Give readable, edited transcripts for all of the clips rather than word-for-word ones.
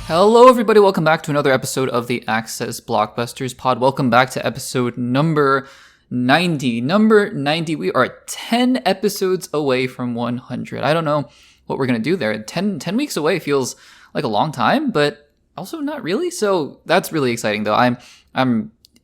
Hello, everybody. Welcome back to another episode of the Access Blockbusters pod. Welcome back to episode number 90. Number 90. We are 10 episodes away from 100. I don't know what we're going to do there. 10 weeks away feels like a long time, but also not really. So that's really exciting, though.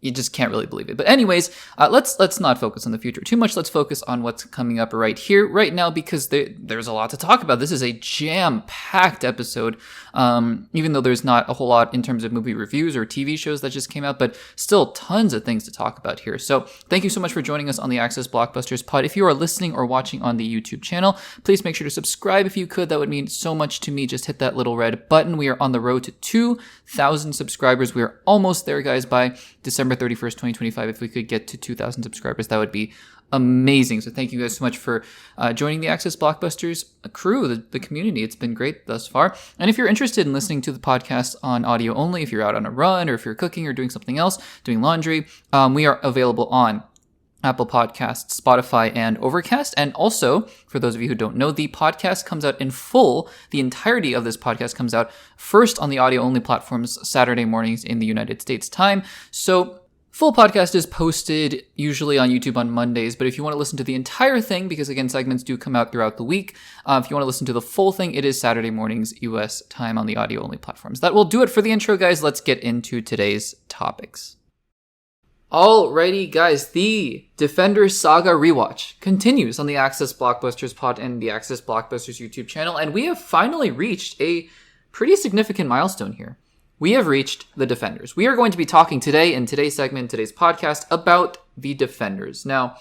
You just can't really believe it. But anyways, let's not focus on the future too much. Let's focus on what's coming up right here, right now, because there's a lot to talk about. This is a jam-packed episode, even though there's not a whole lot in terms of movie reviews or TV shows that just came out, but still tons of things to talk about here. So thank you so much for joining us on the Access Blockbusters pod. If you are listening or watching on the YouTube channel, please make sure to subscribe if you could. That would mean so much to me. Just hit that little red button. We are on the road to 2,000 subscribers. We are almost there, guys, by December 31st, 2025. If we could get to 2,000 subscribers, that would be amazing. So thank you guys so much for joining the Access Blockbusters crew, the community. It's been great thus far. And if you're interested in listening to the podcast on audio only, if you're out on a run or if you're cooking or doing something else, doing laundry, we are available on Apple Podcasts, Spotify, and Overcast. And also, for those of you who don't know, the podcast comes out in full. The entirety of this podcast comes out first on the audio-only platforms Saturday mornings in the United States time. So full podcast is posted usually on YouTube on Mondays, but if you want to listen to the entire thing, because again, segments do come out throughout the week, if you want to listen to the full thing, it is Saturday mornings US time on the audio-only platforms. That will do it for the intro, guys. Let's get into today's topics. Alrighty, guys, the Defenders Saga rewatch continues on the Access Blockbusters pod and the Access Blockbusters YouTube channel, and we have finally reached a pretty significant milestone here. We have reached the Defenders. We are going to be talking today in today's segment, today's podcast, about the Defenders. Now,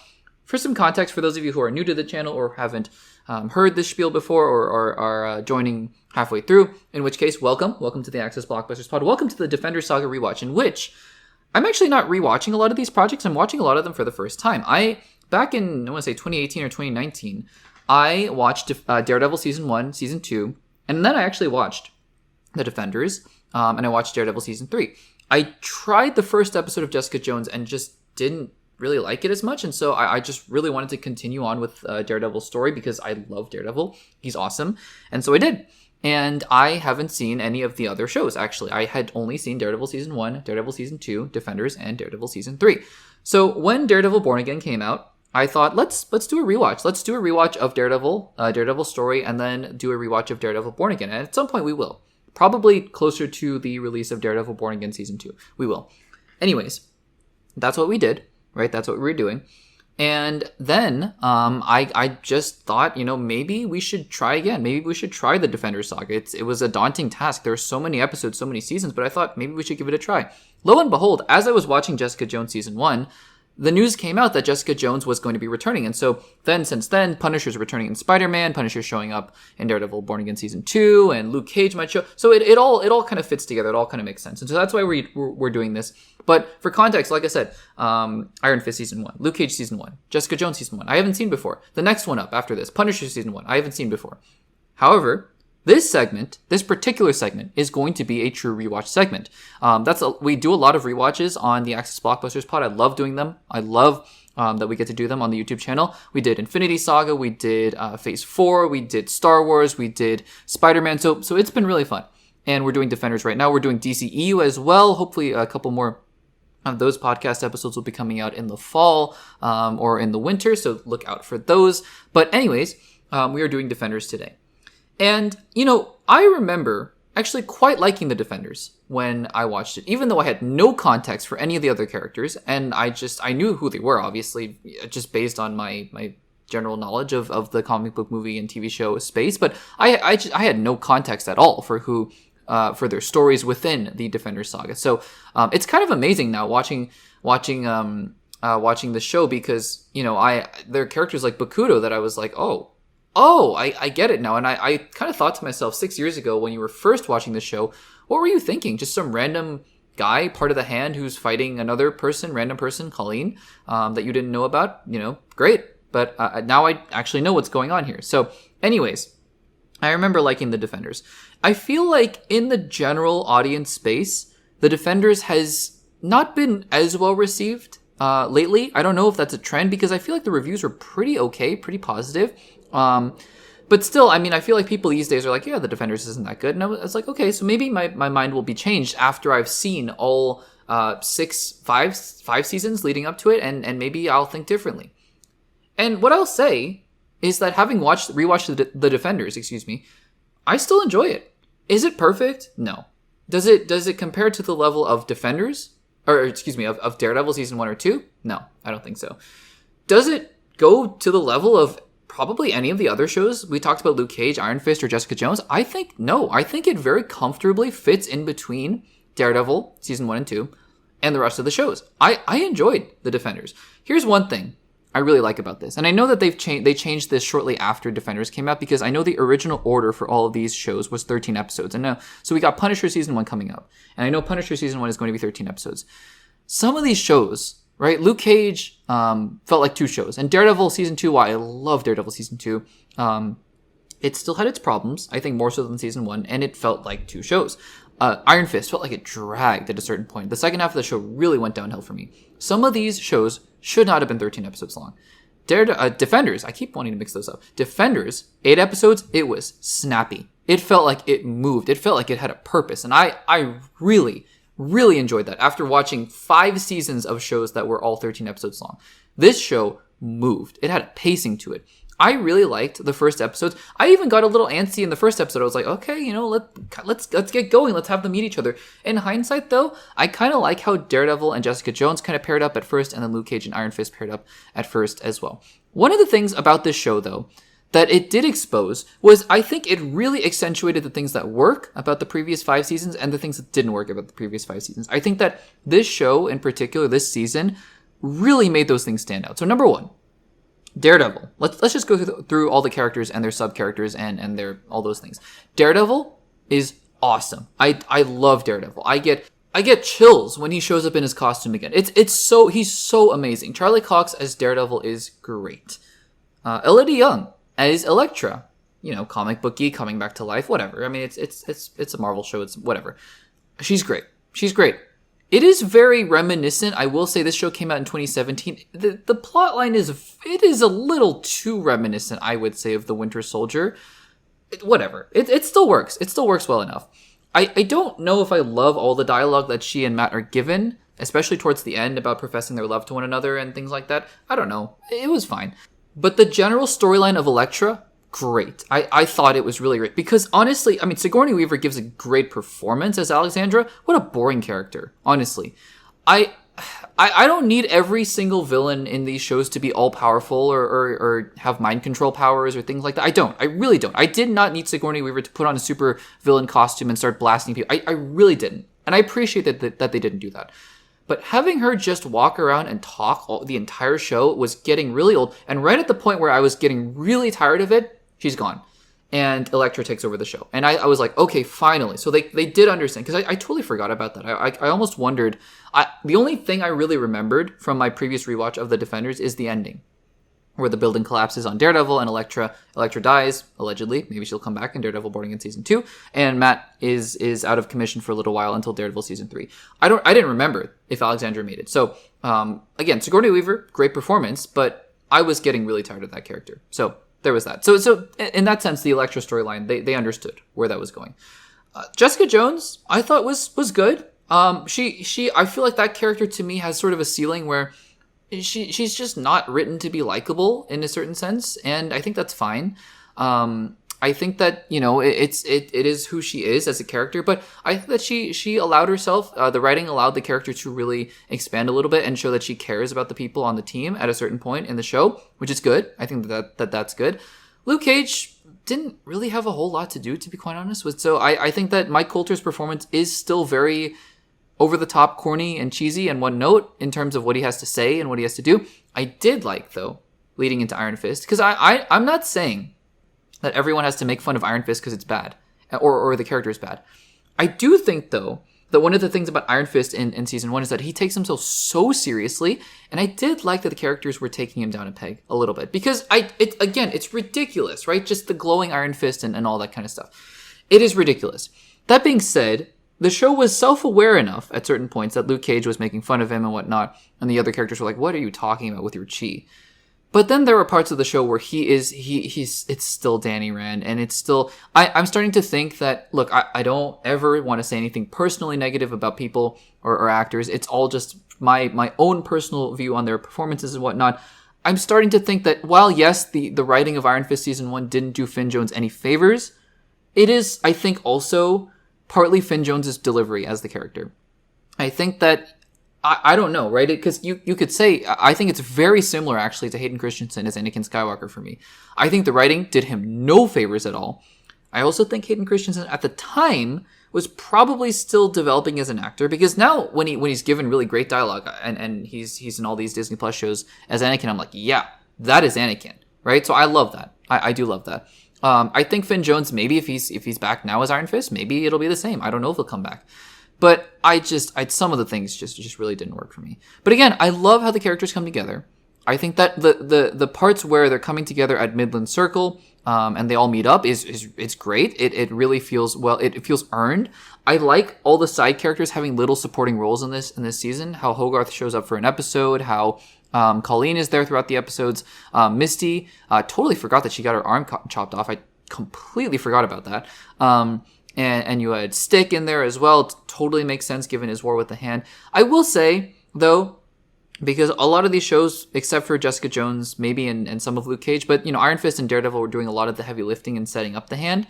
for some context, for those of you who are new to the channel or haven't heard this spiel before or are joining halfway through, in which case, welcome to the Access Blockbusters pod. Welcome to the Defenders Saga rewatch, in which I'm actually not rewatching a lot of these projects. I'm watching a lot of them for the first time. Back in, I want to say 2018 or 2019, I watched Daredevil Season 1, Season 2, and then I actually watched The Defenders, and I watched Daredevil Season 3. I tried the first episode of Jessica Jones and just didn't really like it as much, and so I just really wanted to continue on with Daredevil's story because I love Daredevil. He's awesome, and so I did. And I haven't seen any of the other shows, actually. I had only seen Daredevil Season 1, Daredevil Season 2, Defenders, and Daredevil Season 3. So when Daredevil Born Again came out, I thought, let's do a rewatch. Let's do a rewatch of Daredevil's story, and then do a rewatch of Daredevil Born Again. And at some point we will. Probably closer to the release of Daredevil Born Again Season 2. We will. Anyways, that's what we did, right? That's what we were doing. And then I just thought, maybe we should try again. Maybe we should try the Defenders Saga. It was a daunting task. There were so many episodes, so many seasons, but I thought maybe we should give it a try. Lo and behold, as I was watching Jessica Jones Season 1, the news came out that Jessica Jones was going to be returning. And so since then, Punisher's returning in Spider-Man, Punisher's showing up in Daredevil Born Again Season 2, and Luke Cage might show. So it all kind of fits together. It all kind of makes sense. And so that's why we're doing this. But for context, like I said, Iron Fist Season 1, Luke Cage Season 1, Jessica Jones Season 1, I haven't seen before. The next one up after this, Punisher Season 1, I haven't seen before. However, this particular segment, is going to be a true rewatch segment. We do a lot of rewatches on the Access Blockbusters pod. I love doing them. I love that we get to do them on the YouTube channel. We did Infinity Saga, we did Phase 4, we did Star Wars, we did Spider-Man. So it's been really fun. And we're doing Defenders right now. We're doing DCU as well. Hopefully a couple more of those podcast episodes will be coming out in the fall or in the winter. So look out for those. But anyways, we are doing Defenders today. And, I remember actually quite liking the Defenders when I watched it, even though I had no context for any of the other characters. And I knew who they were, obviously, just based on my general knowledge of the comic book movie and TV show space. But I had no context at all for for their stories within the Defenders Saga. So it's kind of amazing now watching the show because, there are characters like Bakuto that I was like, I get it now. And I kind of thought to myself 6 years ago when you were first watching the show, what were you thinking? Just some random guy, part of the Hand, who's fighting another random person, Colleen, that you didn't know about? Great. But now I actually know what's going on here. So anyways, I remember liking the Defenders. I feel like in the general audience space, the Defenders has not been as well received lately. I don't know if that's a trend because I feel like the reviews were pretty okay, pretty positive. But still, I mean, I feel like people these days are like, yeah, the Defenders isn't that good. And I was like, okay, so maybe my mind will be changed after I've seen all five seasons leading up to it, and maybe I'll think differently. And what I'll say is that having rewatched the Defenders, I still enjoy it. Is it perfect? No. Does it compare to the level of Defenders? Of Daredevil season 1 or 2? No, I don't think so. Does it go to the level of probably any of the other shows? We talked about Luke Cage, Iron Fist, or Jessica Jones. I think no. I think it very comfortably fits in between Daredevil season 1 and 2 and the rest of the shows. I enjoyed the Defenders. Here's one thing I really like about this, and I know that they changed this shortly after Defenders came out, because I know the original order for all of these shows was 13 episodes, and now so we got Punisher season 1 coming up, and I know Punisher season 1 is going to be 13 episodes. Some of these shows, right? Luke Cage felt like 2 shows, and Daredevil season 2. Why I love Daredevil season 2. It still had its problems, I think more so than season 1, and it felt like 2 shows. Iron Fist felt like it dragged at a certain point. The second half of the show really went downhill for me. Some of these shows should not have been 13 episodes long. Defenders, I keep wanting to mix those up. Defenders, 8 episodes, it was snappy. It felt like it moved. It felt like it had a purpose. And I really, really enjoyed that after watching 5 seasons of shows that were all 13 episodes long. This show moved. It had a pacing to it. I really liked the first episodes. I even got a little antsy in the first episode. I was like, okay, let's get going. Let's have them meet each other. In hindsight, though, I kind of like how Daredevil and Jessica Jones kind of paired up at first, and then Luke Cage and Iron Fist paired up at first as well. One of the things about this show, though, that it did expose was I think it really accentuated the things that work about the previous 5 seasons and the things that didn't work about the previous 5 seasons. I think that this show, in particular, this season, really made those things stand out. So number 1. Daredevil. Let's just go through all the characters and their sub-characters and their all those things. Daredevil is awesome. I love Daredevil. I get chills when he shows up in his costume again. He's so amazing. Charlie Cox as Daredevil is great. Elodie Young as Elektra. Comic booky, coming back to life, whatever. I mean, it's a Marvel show. It's whatever. She's great. It is very reminiscent. I will say this show came out in 2017. The plot line is a little too reminiscent, I would say, of The Winter Soldier. Whatever. It still works. It still works well enough. I don't know if I love all the dialogue that she and Matt are given, especially towards the end about professing their love to one another and things like that. I don't know. It was fine. But the general storyline of Elektra, great. I thought it was really great because honestly, I mean, Sigourney Weaver gives a great performance as Alexandra. What a boring character, honestly. I don't need every single villain in these shows to be all powerful or have mind control powers or things like that. I really don't. I did not need Sigourney Weaver to put on a super villain costume and start blasting people. I really didn't. And I appreciate that they didn't do that. But having her just walk around and talk the entire show was getting really old. And right at the point where I was getting really tired of it, she's gone. And Elektra takes over the show. And I was like, okay, finally. So they did understand. Because I totally forgot about that. I almost wondered. The only thing I really remembered from my previous rewatch of The Defenders is the ending. Where the building collapses on Daredevil and Elektra dies, allegedly. Maybe she'll come back in Daredevil Born in Season 2. And Matt is out of commission for a little while until Daredevil Season 3. I didn't remember if Alexandra made it. So, again, Sigourney Weaver, great performance. But I was getting really tired of that character. So there was that. So in that sense, the Elektra storyline, they understood where that was going. Jessica Jones, I thought was good. I feel like that character to me has sort of a ceiling where she's just not written to be likable in a certain sense, and I think that's fine. I think that it is who she is as a character, but I think that she allowed herself, the writing allowed the character to really expand a little bit and show that she cares about the people on the team at a certain point in the show, which is good. I think that's good. Luke Cage didn't really have a whole lot to do, to be quite honest with. So I think that Mike Coulter's performance is still very over the top, corny, and cheesy and one note in terms of what he has to say and what he has to do. I did like, though, leading into Iron Fist, because I'm not saying that everyone has to make fun of Iron Fist because it's bad or the character is bad. I do think, though, that one of the things about Iron Fist in season 1 is that he takes himself so seriously, and I did like that the characters were taking him down a peg a little bit, because it's ridiculous, right? Just the glowing Iron Fist and all that kind of stuff. It is ridiculous. That being said, the show was self-aware enough at certain points that Luke Cage was making fun of him and whatnot, and the other characters were like, what are you talking about with your chi? But then there are parts of the show where it's still Danny Rand, and it's still, I'm starting to think that, look, I don't ever want to say anything personally negative about people or actors. It's all just my own personal view on their performances and whatnot. I'm starting to think that while, yes, the writing of Iron Fist Season 1 didn't do Finn Jones any favors, it is, I think, also partly Finn Jones' delivery as the character. I think that, I don't know, right? Because you could say, I think it's very similar, actually, to Hayden Christensen as Anakin Skywalker for me. I think the writing did him no favors at all. I also think Hayden Christensen, at the time, was probably still developing as an actor, because now, when he's given really great dialogue, and he's in all these Disney Plus shows as Anakin, I'm like, yeah, that is Anakin, right? So I love that. I do love that. I think Finn Jones, maybe if he's back now as Iron Fist, maybe it'll be the same. I don't know if he'll come back. But some of the things just really didn't work for me. But again, I love how the characters come together. I think that the parts where they're coming together at Midland Circle, and they all meet up it's great. It really feels, well, it feels earned. I like all the side characters having little supporting roles in this season. How Hogarth shows up for an episode, how Colleen is there throughout the episodes. Misty, totally forgot that she got her arm chopped off. I completely forgot about that. And you had Stick in there as well. It totally makes sense given his war with the Hand. I will say, though, because a lot of these shows, except for Jessica Jones, maybe, and some of Luke Cage, but, Iron Fist and Daredevil were doing a lot of the heavy lifting and setting up the Hand.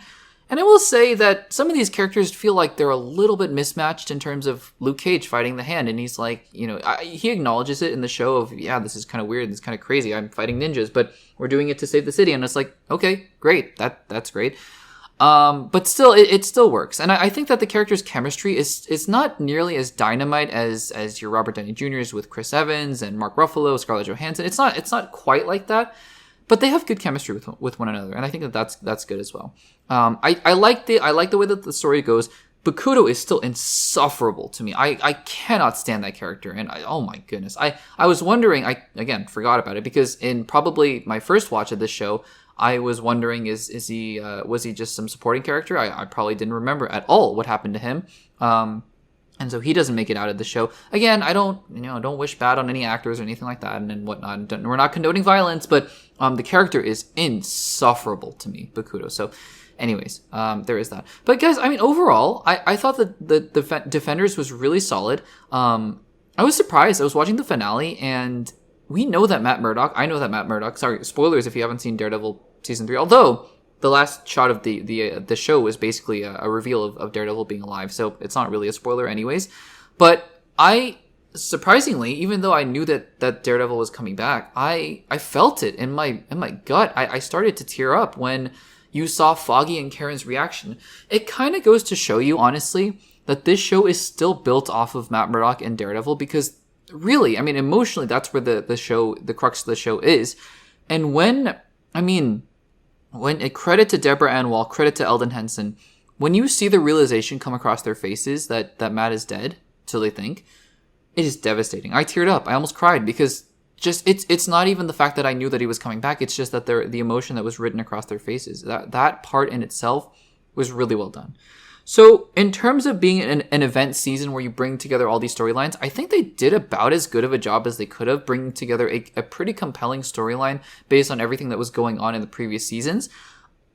And I will say that some of these characters feel like they're a little bit mismatched in terms of Luke Cage fighting the Hand. And he's like, he acknowledges it in the show of, yeah, this is kind of weird. This is kind of crazy. I'm fighting ninjas, but we're doing it to save the city. And it's like, okay, great. That's great. But still, it still works. And I think that the character's chemistry is not nearly as dynamite as your Robert Downey Jr.'s with Chris Evans and Mark Ruffalo, Scarlett Johansson. It's not quite like that, but they have good chemistry with one another. And I think that's good as well. I like the way that the story goes. Bakuto is still insufferable to me. I cannot stand that character. And oh my goodness. I was wondering, I again forgot about it because in probably my first watch of this show, I was wondering, was he just some supporting character? I probably didn't remember at all what happened to him. And so he doesn't make it out of the show. Again, I don't wish bad on any actors or anything like that and whatnot. We're not condoning violence, but the character is insufferable to me, Bakuto. So anyways, there is that. But guys, I mean, overall, I thought that the Defenders was really solid. I was surprised. I was watching the finale and I know that Matt Murdock, sorry, spoilers if you haven't seen Daredevil Season 3, although the last shot of the show was basically a reveal of Daredevil being alive, so it's not really a spoiler anyways. But I, surprisingly, even though I knew that Daredevil was coming back, I felt it in my gut. I started to tear up when you saw Foggy and Karen's reaction. It kind of goes to show you, honestly, that this show is still built off of Matt Murdock and Daredevil because really, I mean, emotionally, that's where the crux of the show is. And when a credit to Deborah Ann Wall, credit to Eldon Henson, when you see the realization come across their faces that Matt is dead, so they think, it is devastating. I teared up. I almost cried because just it's not even the fact that I knew that he was coming back. It's just that the emotion that was written across their faces. That part in itself was really well done. So in terms of being an event season where you bring together all these storylines, I think they did about as good of a job as they could have bringing together a pretty compelling storyline based on everything that was going on in the previous seasons.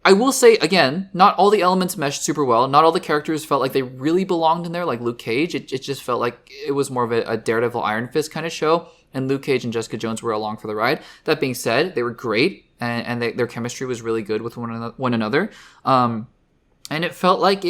I will say, again, not all the elements meshed super well. Not all the characters felt like they really belonged in there, like Luke Cage. It just felt like it was more of a Daredevil Iron Fist kind of show, and Luke Cage and Jessica Jones were along for the ride. That being said, they were great, and their chemistry was really good with one another. And it felt like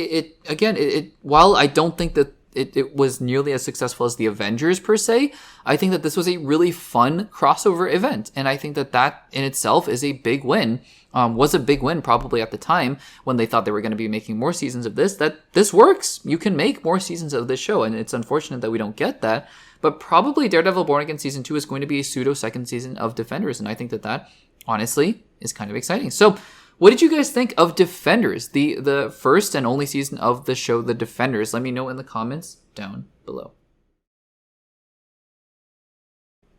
while I don't think that it was nearly as successful as the Avengers per se, I think that this was a really fun crossover event. And I think that in itself is a big win. Was a big win probably at the time when they thought they were going to be making more seasons of this, that this works. You can make more seasons of this show. And it's unfortunate that we don't get that. But probably Daredevil Born Again Season 2 is going to be a pseudo second season of Defenders. And I think that honestly is kind of exciting. So what did you guys think of Defenders, the first and only season of the show, The Defenders? Let me know in the comments down below.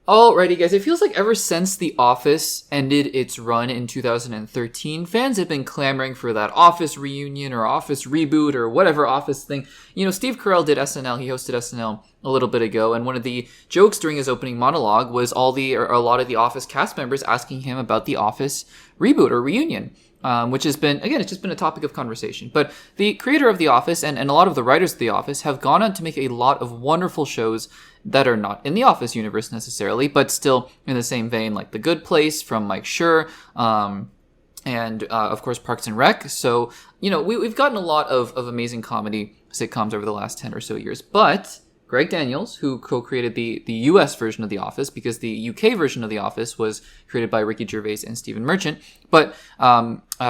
Alrighty guys, it feels like ever since The Office ended its run in 2013, fans have been clamoring for that Office reunion or Office reboot or whatever Office thing. Steve Carell did SNL, he hosted SNL a little bit ago, and one of the jokes during his opening monologue was a lot of the Office cast members asking him about the Office reboot or reunion, which has been, again, it's just been a topic of conversation. But the creator of The Office and a lot of the writers of The Office have gone on to make a lot of wonderful shows that are not in the Office universe necessarily, but still in the same vein, like The Good Place from Mike Schur, and of course Parks and Rec. So, we've gotten a lot of amazing comedy sitcoms over the last 10 or so years. But Greg Daniels, who co-created the US version of The Office, because the UK version of The Office was created by Ricky Gervais and Stephen Merchant. But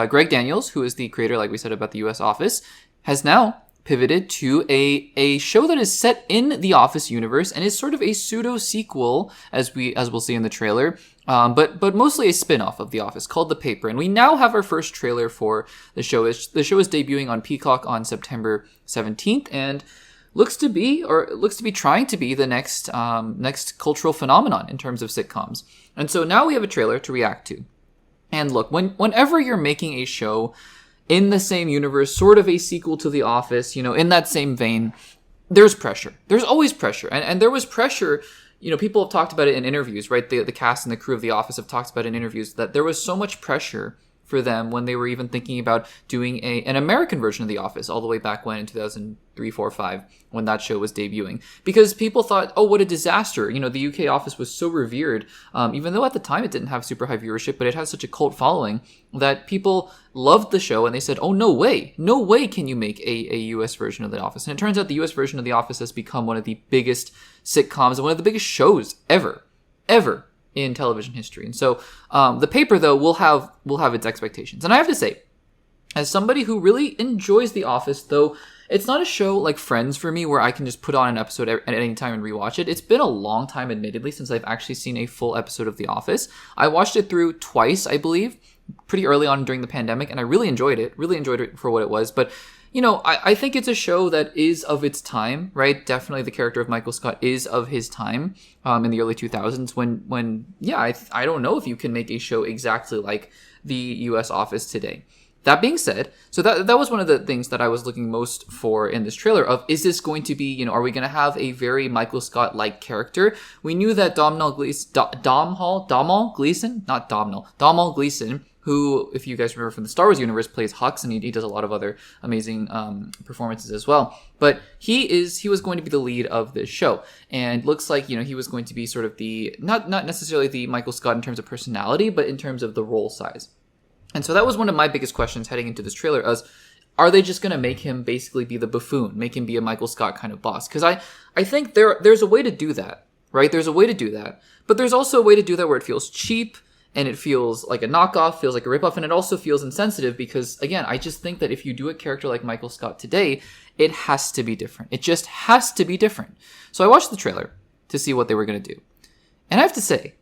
Greg Daniels, who is the creator, like we said, about the US Office, has now pivoted to a show that is set in the Office universe and is sort of a pseudo sequel, as we'll see in the trailer, but mostly a spin-off of The Office called The Paper. And we now have our first trailer for the show. The show is debuting on Peacock on September 17th, and looks to be trying to be the next cultural phenomenon in terms of sitcoms. And so now we have a trailer to react to. And look, whenever you're making a show in the same universe, sort of a sequel to The Office, in that same vein, there's pressure. There's always pressure. And there was pressure, people have talked about it in interviews, right? The cast and the crew of The Office have talked about it in interviews that there was so much pressure for them when they were even thinking about doing an American version of The Office all the way back when in 2003, 4, 5, when that show was debuting. Because people thought, oh, what a disaster. The UK Office was so revered, even though at the time it didn't have super high viewership, but it has such a cult following that people loved the show and they said, oh, no way can you make a US version of The Office. And it turns out the US version of The Office has become one of the biggest sitcoms and one of the biggest shows ever in television history. And so The Paper, though, will have its expectations. And I have to say, as somebody who really enjoys The Office, though it's not a show like Friends for me where I can just put on an episode at any time and rewatch it. It's been a long time, admittedly, since I've actually seen a full episode of The Office. I watched it through twice, I believe, pretty early on during the pandemic, and I really enjoyed it for what it was. But I think it's a show that is of its time, right? Definitely the character of Michael Scott is of his time in the early 2000s when I don't know if you can make a show exactly like the US Office today. That being said, so that was one of the things that I was looking most for in this trailer of, is this going to be, are we going to have a very Michael Scott-like character? We knew that Domhnall Gleeson, who, if you guys remember from the Star Wars universe, plays Hux, and he does a lot of other amazing performances as well. But he was going to be the lead of this show, and looks like he was going to be sort of the not necessarily the Michael Scott in terms of personality, but in terms of the role size. And so that was one of my biggest questions heading into this trailer: are they just going to make him basically be the buffoon, make him be a Michael Scott kind of boss? Because I think there's a way to do that, right? There's a way to do that, but there's also a way to do that where it feels cheap. And it feels like a knockoff, feels like a ripoff, and it also feels insensitive because, again, I just think that if you do a character like Michael Scott today, it has to be different. It just has to be different. So I watched the trailer to see what they were going to do. And I have to say,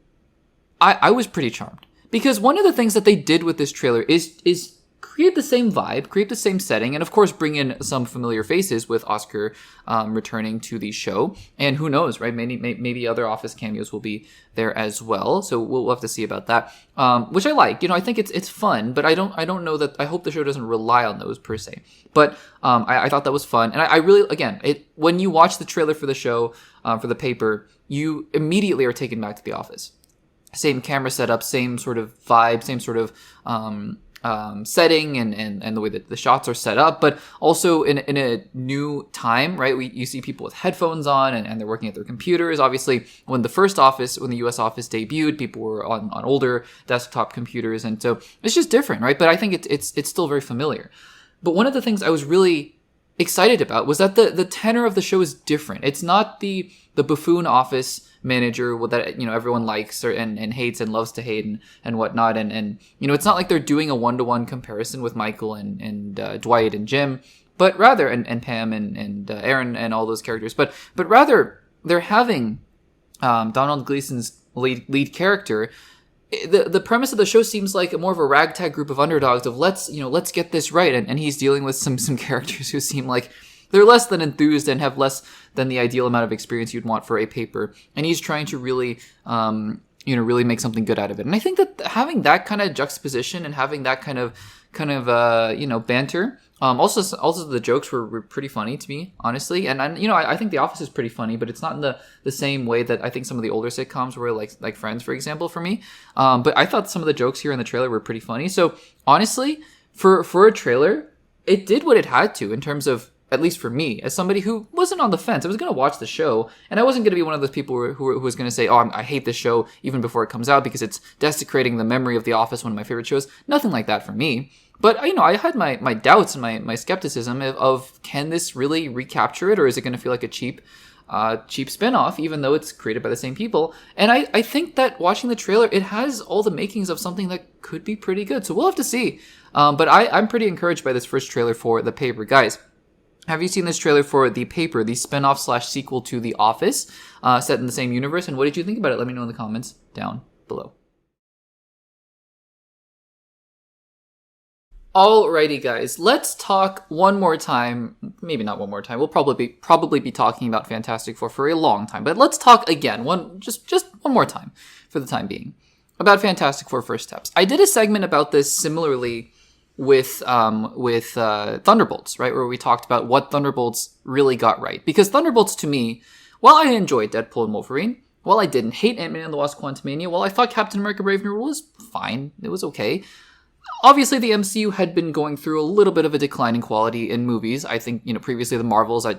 I was pretty charmed. Because one of the things that they did with this trailer is create the same vibe, create the same setting, and of course bring in some familiar faces with Oscar returning to the show. And who knows, right? Maybe other Office cameos will be there as well. So we'll have to see about that, which I like. I think it's fun, but I don't know that. I hope the show doesn't rely on those per se. But I thought that was fun, and I really, again, when you watch the trailer for the show for The Paper, you immediately are taken back to The Office. Same camera setup, same sort of vibe, same sort of setting and the way that the shots are set up, but also in a new time, right? You see people with headphones on and they're working at their computers. Obviously, when the US Office debuted, people were on older desktop computers, and so it's just different, right? But I think it's still very familiar. But one of the things I was really excited about was that the tenor of the show is different. It's not the buffoon office manager that everyone likes and hates and loves to hate and whatnot, and it's not like they're doing a one-to-one comparison with Michael and Dwight and Jim, but rather and Pam and Aaron and all those characters, but rather they're having Domhnall Gleeson's lead character. The premise of the show seems like more of a ragtag group of underdogs of let's get this right, and he's dealing with some characters who seem like they're less than enthused and have less than the ideal amount of experience you'd want for a paper. And he's trying to really, really make something good out of it. And I think that having that kind of juxtaposition and having that kind of banter Also the jokes were pretty funny to me, honestly. And I think The Office is pretty funny, but it's not in the same way that I think some of the older sitcoms were, like Friends, for example, for me. But I thought some of the jokes here in the trailer were pretty funny. So honestly, for a trailer, it did what it had to in terms of, at least for me, as somebody who wasn't on the fence. I was going to watch the show, and I wasn't going to be one of those people who was going to say, I hate this show even before it comes out because it's desecrating the memory of The Office, one of my favorite shows. Nothing like that for me. But, I had my doubts and my skepticism of can this really recapture it, or is it going to feel like a cheap spinoff, even though it's created by the same people? And I think that watching the trailer, it has all the makings of something that could be pretty good. So we'll have to see. But I'm pretty encouraged by this first trailer for The Paper. Guys, have you seen this trailer for The Paper, the spinoff / sequel to The Office, set in the same universe? And what did you think about it? Let me know in the comments down below. Alrighty, guys, let's talk one more time. Maybe not one more time. We'll probably be talking about Fantastic Four for a long time, but let's talk again, just one more time for the time being, about Fantastic Four First Steps. I did a segment about this similarly with Thunderbolts, right, where we talked about what Thunderbolts really got right. Because Thunderbolts, to me, while I enjoyed Deadpool and Wolverine, while I didn't hate Ant-Man and the Wasp: Quantumania, while I thought Captain America: Brave New World was fine, it was okay. Obviously, the MCU had been going through a little bit of a decline in quality in movies. I think, previously the Marvels, I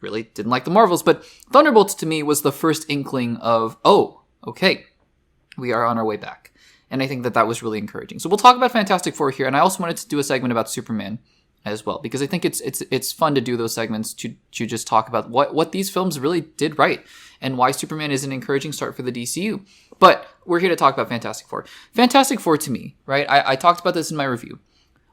really didn't like the Marvels, but Thunderbolts to me was the first inkling of, okay, we are on our way back. And I think that was really encouraging. So we'll talk about Fantastic Four here, and I also wanted to do a segment about Superman as well, because I think it's fun to do those segments to just talk about what these films really did right and why Superman is an encouraging start for the DCU. But we're here to talk about Fantastic Four. Fantastic Four, to me, right, I talked about this in my review,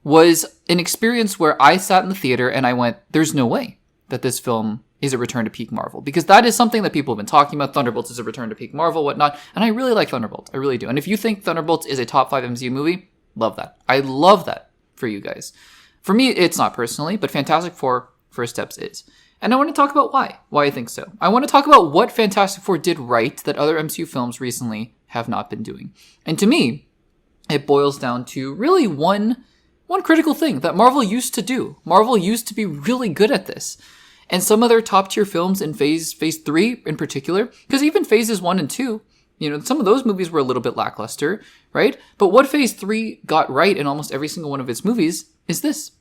was an experience where I sat in the theater and I went, there's no way that this film is a return to peak Marvel, because that is something that people have been talking about. Thunderbolts is a return to peak Marvel, whatnot, and I really like Thunderbolts. I really do. And if you think Thunderbolts is a top 5 MCU movie, love that. I love that for you guys. For me, it's not personally, but Fantastic Four First Steps is. And I want to talk about why I think so. I want to talk about what Fantastic Four did right that other MCU films recently have not been doing. And to me, it boils down to really one critical thing that Marvel used to do. Marvel used to be really good at this. And some of their top tier films in phase 3 in particular, because even phases 1 and 2, some of those movies were a little bit lackluster, right? But what phase 3 got right in almost every single one of its movies is this.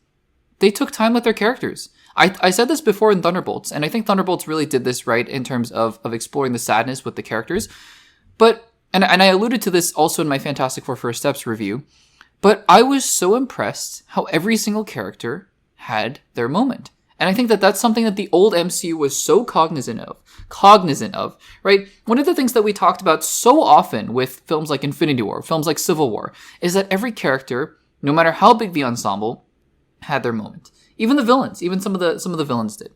They took time with their characters. I said this before in Thunderbolts, and I think Thunderbolts really did this right in terms of exploring the sadness with the characters. But, and I alluded to this also in my Fantastic Four First Steps review, but I was so impressed how every single character had their moment. And I think that's something that the old MCU was so cognizant of, right? One of the things that we talked about so often with films like Infinity War, films like Civil War, is that every character, no matter how big the ensemble, had their moment. Even the villains, even some of the villains did.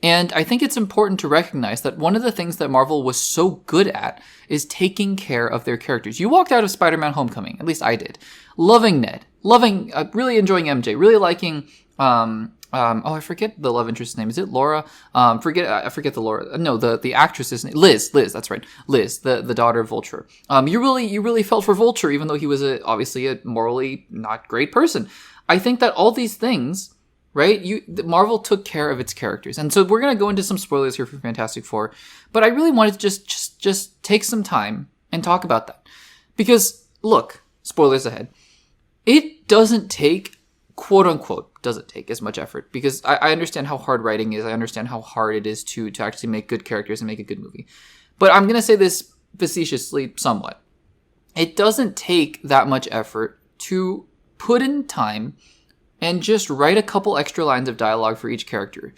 And I think it's important to recognize that one of the things that Marvel was so good at is taking care of their characters. You walked out of Spider-Man Homecoming, at least I did, loving Ned, really enjoying MJ, really liking, I forget the love interest's name. Is it Laura? I forget the Laura. No, the actress's name. Liz, that's right. Liz, the daughter of Vulture. You really felt for Vulture, even though he was obviously a morally not great person. I think that all these things, right? Marvel took care of its characters. And so we're going to go into some spoilers here for Fantastic Four, but I really wanted to just take some time and talk about that. Because look, spoilers ahead. It doesn't take, quote unquote, doesn't take as much effort, because I understand how hard writing is. I understand how hard it is to actually make good characters and make a good movie. But I'm going to say this facetiously somewhat. It doesn't take that much effort to put in time and just write a couple extra lines of dialogue for each character.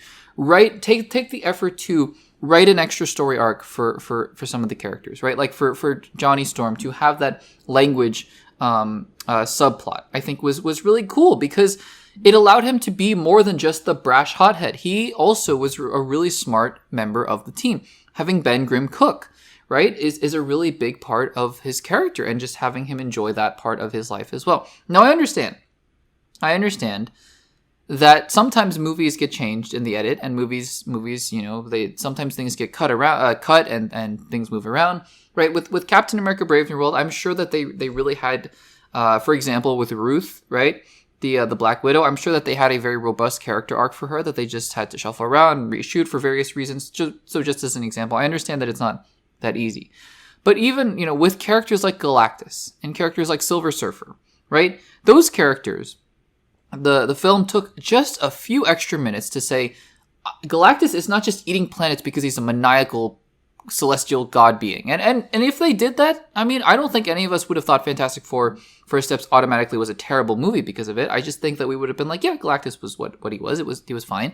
Take the effort to write an extra story arc for some of the characters, right? Like for Johnny Storm to have that language subplot, I think was really cool, because it allowed him to be more than just the brash hothead. He also was a really smart member of the team. Having Ben Grimm cook, right, is a really big part of his character, and just having him enjoy that part of his life as well. Now, I understand that sometimes movies get changed in the edit, and movies, sometimes things get cut and things move around, right? With Captain America: Brave New World, I'm sure that they really had, for example, with Ruth, right? the Black Widow, I'm sure that they had a very robust character arc for her that they just had to shuffle around and reshoot for various reasons. So just as an example, I understand that it's not that easy. But even, with characters like Galactus and characters like Silver Surfer, right? Those characters, the film took just a few extra minutes to say, Galactus is not just eating planets because he's a maniacal celestial god being. And if they did that, I mean, I don't think any of us would have thought Fantastic Four First Steps automatically was a terrible movie because of it. I just think that we would have been like, yeah, Galactus was what he was. He was fine.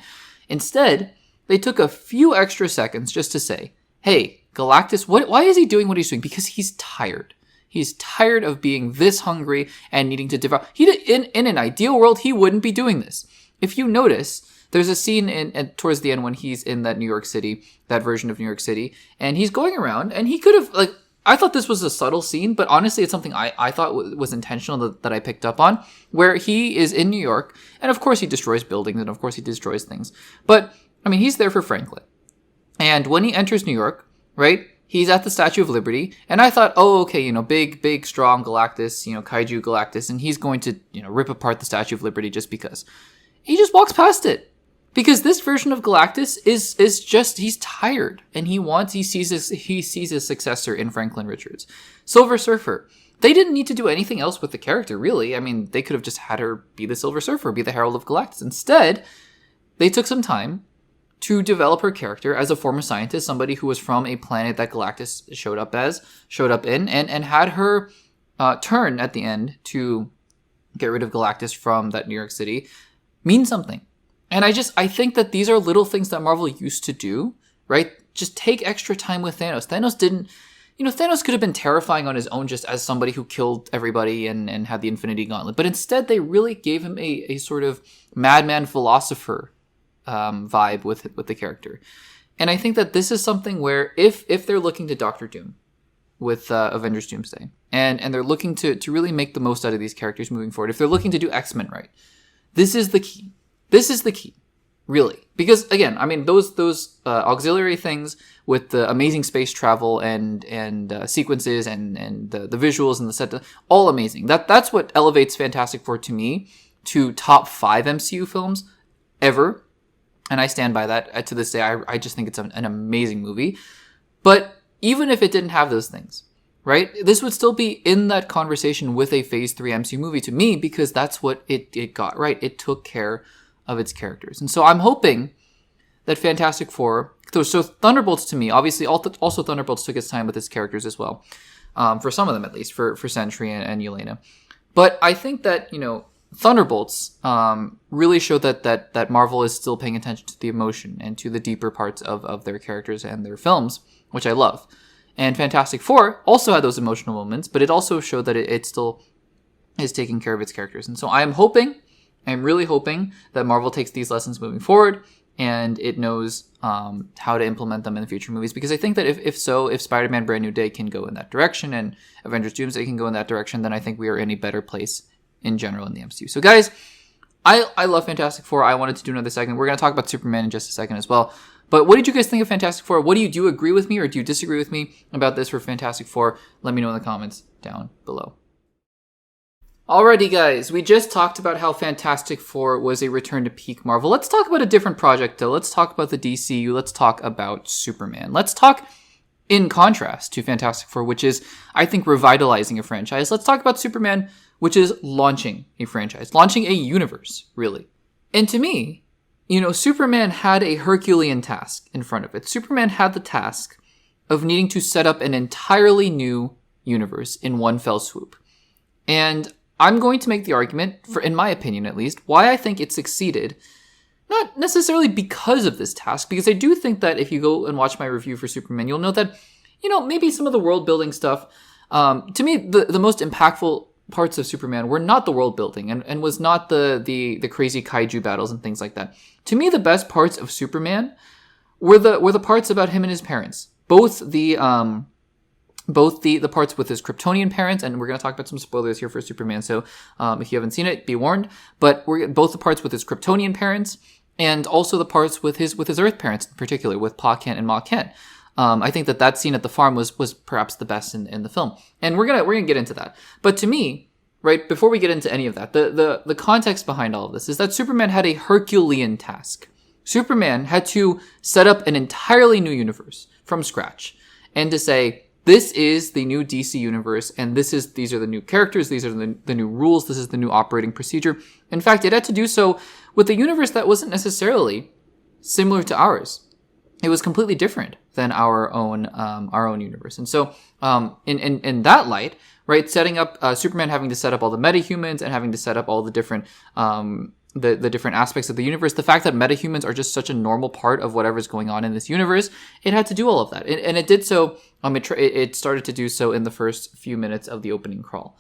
Instead, they took a few extra seconds just to say, hey, Galactus, why is he doing what he's doing? Because he's tired. He's tired of being this hungry and needing to devour. In an ideal world, he wouldn't be doing this. If you notice, there's a scene towards the end when he's in that New York City, that version of New York City, and he's going around, and he could have, I thought this was a subtle scene, but honestly, it's something I thought was intentional that I picked up on, where he is in New York, and of course he destroys buildings, and of course he destroys things. But, I mean, he's there for Franklin. And when he enters New York, right, he's at the Statue of Liberty, and I thought, oh, okay, big, strong Galactus, kaiju Galactus, and he's going to, rip apart the Statue of Liberty just because. He just walks past it. Because this version of Galactus is just, he's tired, and he sees his successor in Franklin Richards. Silver Surfer, they didn't need to do anything else with the character, really. I mean, they could have just had her be the Silver Surfer, be the Herald of Galactus. Instead, they took some time to develop her character as a former scientist, somebody who was from a planet that Galactus showed up in, and had her turn at the end to get rid of Galactus from that New York City mean something. And I think that these are little things that Marvel used to do, right? Just take extra time with Thanos. Thanos could have been terrifying on his own just as somebody who killed everybody and had the Infinity Gauntlet. But instead, they really gave him a sort of madman philosopher vibe with the character. And I think that this is something where if they're looking to Doctor Doom with Avengers Doomsday, and they're looking to really make the most out of these characters moving forward, if they're looking to do X-Men right, this is the key. This is the key, really. Because, again, I mean, those auxiliary things with the amazing space travel and sequences and the visuals and the set, all amazing. That's what elevates Fantastic Four to me to top 5 MCU films ever. And I stand by that to this day. I just think it's an amazing movie. But even if it didn't have those things, right, this would still be in that conversation with a Phase 3 MCU movie to me because that's what it got right. It took care of its characters. And so I'm hoping that Fantastic Four, so Thunderbolts to me, obviously also Thunderbolts took its time with its characters as well, for some of them at least, for Sentry and Yelena. But I think that, Thunderbolts really showed that Marvel is still paying attention to the emotion and to the deeper parts of their characters and their films, which I love. And Fantastic Four also had those emotional moments, but it also showed that it still is taking care of its characters. And so I'm really hoping that Marvel takes these lessons moving forward and it knows how to implement them in the future movies. Because I think that if Spider-Man Brand New Day can go in that direction and Avengers Doomsday can go in that direction, then I think we are in a better place in general in the MCU. So guys, I love Fantastic Four. I wanted to do another segment. We're going to talk about Superman in just a second as well. But what did you guys think of Fantastic Four? What do you agree with me or do you disagree with me about this for Fantastic Four? Let me know in the comments down below. Alrighty guys, we just talked about how Fantastic Four was a return to peak Marvel. Let's talk about a different project though. Let's talk about the DCU. Let's talk about Superman. Let's talk in contrast to Fantastic Four, which is, I think, revitalizing a franchise. Let's talk about Superman, which is launching a franchise, launching a universe, really. And to me, Superman had a Herculean task in front of it. Superman had the task of needing to set up an entirely new universe in one fell swoop. And I'm going to make the argument, in my opinion at least, why I think it succeeded. Not necessarily because of this task, because I do think that if you go and watch my review for Superman, you'll know that, maybe some of the world building stuff, to me, the most impactful parts of Superman were not the world building and was not the crazy kaiju battles and things like that. To me, the best parts of Superman were the parts about him and his parents. Both the parts with his Kryptonian parents, and we're going to talk about some spoilers here for Superman, so if you haven't seen it, be warned. But both the parts with his Kryptonian parents, and also the parts with his Earth parents, in particular, with Pa Kent and Ma Kent. I think that scene at the farm was perhaps the best in the film, and we're gonna get into that. But to me, right, before we get into any of that, the context behind all of this is that Superman had a Herculean task. Superman had to set up an entirely new universe from scratch and to say, this is the new DC universe, and these are the new characters, these are the new rules, this is the new operating procedure. In fact, it had to do so with a universe that wasn't necessarily similar to ours. It was completely different than our own universe. And so, in that light, right, setting up Superman having to set up all the metahumans and having to set up all the different the different aspects of the universe, the fact that metahumans are just such a normal part of whatever's going on in this universe, it had to do all of that. And it did so, it started to do so in the first few minutes of the opening crawl.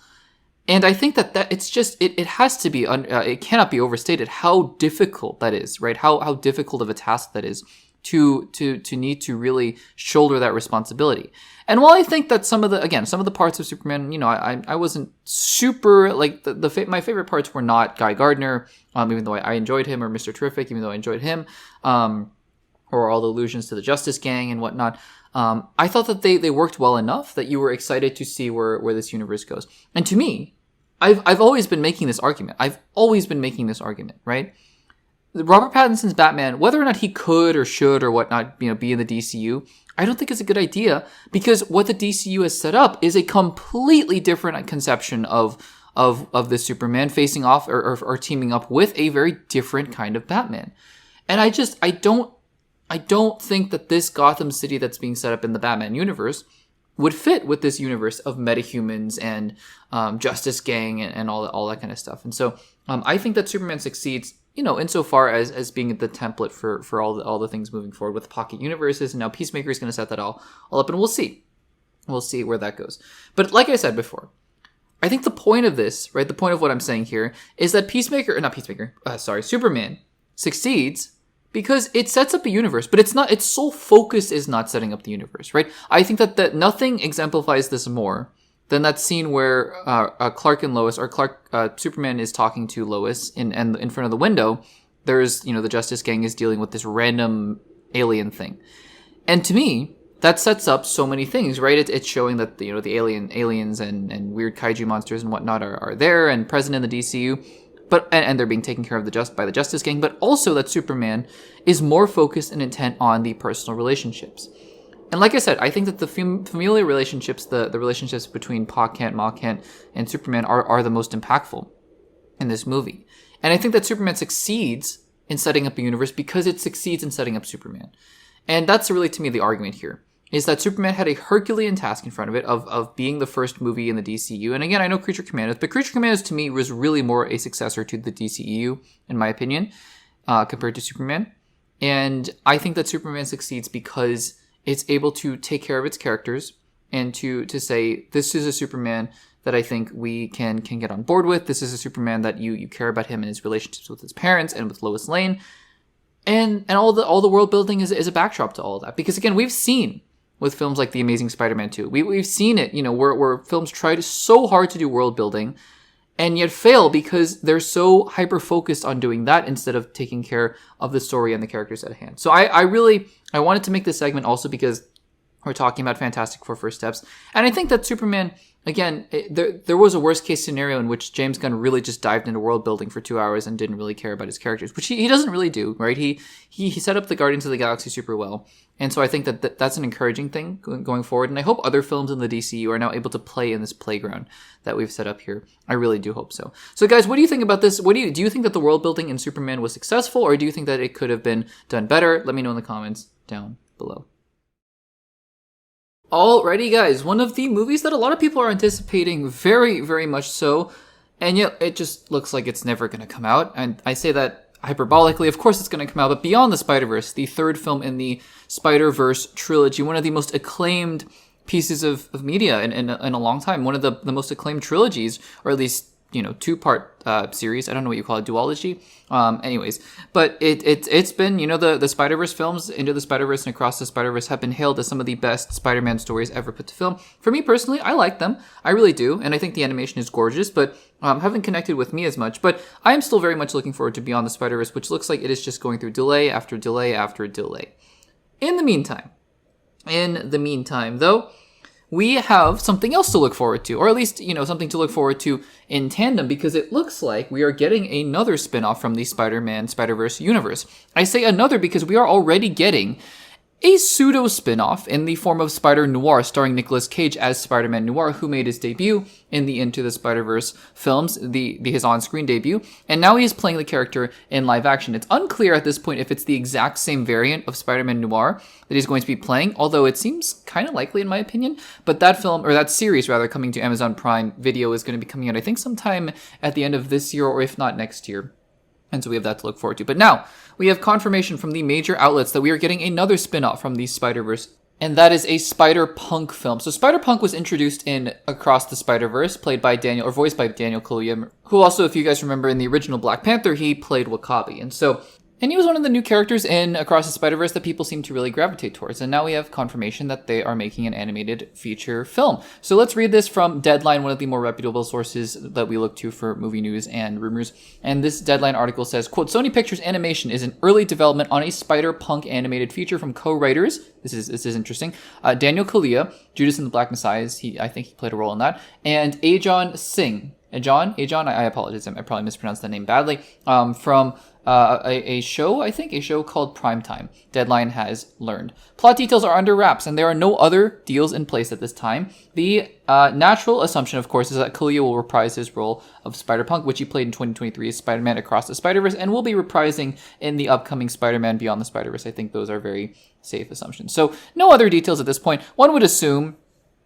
And I think that it's just, it has to be, it cannot be overstated how difficult that is, right? How difficult of a task that is to need to really shoulder that responsibility. And while I think that some of the parts of Superman, I wasn't super, like, my favorite parts were not Guy Gardner, even though I enjoyed him, or Mr. Terrific, even though I enjoyed him, or all the allusions to the Justice Gang and whatnot. I thought that they worked well enough that you were excited to see where this universe goes. And to me, I've always been making this argument. Right? Robert Pattinson's Batman, whether or not he could or should or whatnot, be in the DCU, I don't think it's a good idea, because what the DCU has set up is a completely different conception of the Superman facing off or teaming up with a very different kind of Batman. And I don't think that this Gotham City that's being set up in the Batman universe would fit with this universe of metahumans and Justice Gang and all that kind of stuff. And so I think that Superman succeeds, insofar as being the template for all the things moving forward with pocket universes. And now Peacemaker is going to set that all up, and we'll see. We'll see where that goes. But like I said before, I think the point of this, right, the point of what I'm saying here is that Superman succeeds because it sets up a universe, but its sole focus is not setting up the universe, right? I think that nothing exemplifies this more than that scene where Clark and Lois, or Superman is talking to Lois in front of the window. There's, the Justice Gang is dealing with this random alien thing. And to me, that sets up so many things, right? It's showing that, the aliens and weird kaiju monsters and whatnot are there and present in the DCU. But and they're being taken care of by the Justice Gang, but also that Superman is more focused and intent on the personal relationships. And like I said, I think that the familial relationships, the relationships between Pa Kent, Ma Kent, and Superman are the most impactful in this movie. And I think that Superman succeeds in setting up a universe because it succeeds in setting up Superman. And that's really, to me, the argument here, is that Superman had a Herculean task in front of it of being the first movie in the DCU. And again, I know Creature Commandos, but Creature Commandos to me was really more a successor to the DCEU, in my opinion, compared to Superman. And I think that Superman succeeds because it's able to take care of its characters and to say, this is a Superman that I think we can get on board with. This is a Superman that you care about him and his relationships with his parents and with Lois Lane. And all the world building is a backdrop to all of that. Because again, we've seen with films like The Amazing Spider-Man 2, we've seen it, where films try so hard to do world building and yet fail because they're so hyper-focused on doing that instead of taking care of the story and the characters at hand. So I wanted to make this segment also because we're talking about Fantastic Four First Steps. And I think that Superman, again, there was a worst case scenario in which James Gunn really just dived into world building for 2 hours and didn't really care about his characters, which he doesn't really do, right? He set up the Guardians of the Galaxy super well. And so I think that's an encouraging thing going forward. And I hope other films in the DCU are now able to play in this playground that we've set up here. I really do hope so. So guys, what do you think about this? Do you think that the world building in Superman was successful, or do you think that it could have been done better? Let me know in the comments down below. Alrighty guys, one of the movies that a lot of people are anticipating, very, very much so, and yet it just looks like it's never going to come out. And I say that hyperbolically, of course it's going to come out, but Beyond the Spider-Verse, the third film in the Spider-Verse trilogy, one of the most acclaimed pieces of media in a long time, one of the most acclaimed trilogies, or at least, two-part series. I don't know what you call it, duology. Anyways, but it's been, the Spider-Verse films, Into the Spider-Verse and Across the Spider-Verse, have been hailed as some of the best Spider-Man stories ever put to film. For me personally, I like them. I really do, and I think the animation is gorgeous, but haven't connected with me as much. But I am still very much looking forward to Beyond the Spider-Verse, which looks like it is just going through delay after delay after delay. In the meantime, though, we have something else to look forward to, or at least, something to look forward to in tandem, because it looks like we are getting another spin-off from the Spider-Man Spider-Verse universe. I say another because we are already getting a pseudo spin-off in the form of Spider-Noir, starring Nicolas Cage as Spider-Man Noir, who made his debut in the Into the Spider-Verse films, his on-screen debut, and now he is playing the character in live action. It's unclear at this point if it's the exact same variant of Spider-Man Noir that he's going to be playing, although it seems kind of likely in my opinion. But that series coming to Amazon Prime Video is going to be coming out, I think, sometime at the end of this year, or if not next year. And so we have that to look forward to. But now, we have confirmation from the major outlets that we are getting another spin-off from the Spider-Verse, and that is a Spider-Punk film. So Spider-Punk was introduced in Across the Spider-Verse, voiced by Daniel Kaluuya, who also, if you guys remember, in the original Black Panther, he played W'Kabi. And he was one of the new characters in Across the Spider-Verse that people seem to really gravitate towards. And now we have confirmation that they are making an animated feature film. So let's read this from Deadline, one of the more reputable sources that we look to for movie news and rumors. And this Deadline article says, quote, Sony Pictures Animation is in early development on a Spider-Punk animated feature from co-writers. This is interesting. Daniel Kaluuya, Judas and the Black Messiah, I think he played a role in that. And Ajon Singh. Ajon, I apologize, I probably mispronounced that name badly. From a show called Primetime, Deadline has learned. Plot details are under wraps, and there are no other deals in place at this time. The natural assumption, of course, is that Kaluuya will reprise his role of Spider-Punk, which he played in 2023 as Spider-Man Across the Spider-Verse, and will be reprising in the upcoming Spider-Man Beyond the Spider-Verse. I think those are very safe assumptions. So no other details at this point. One would assume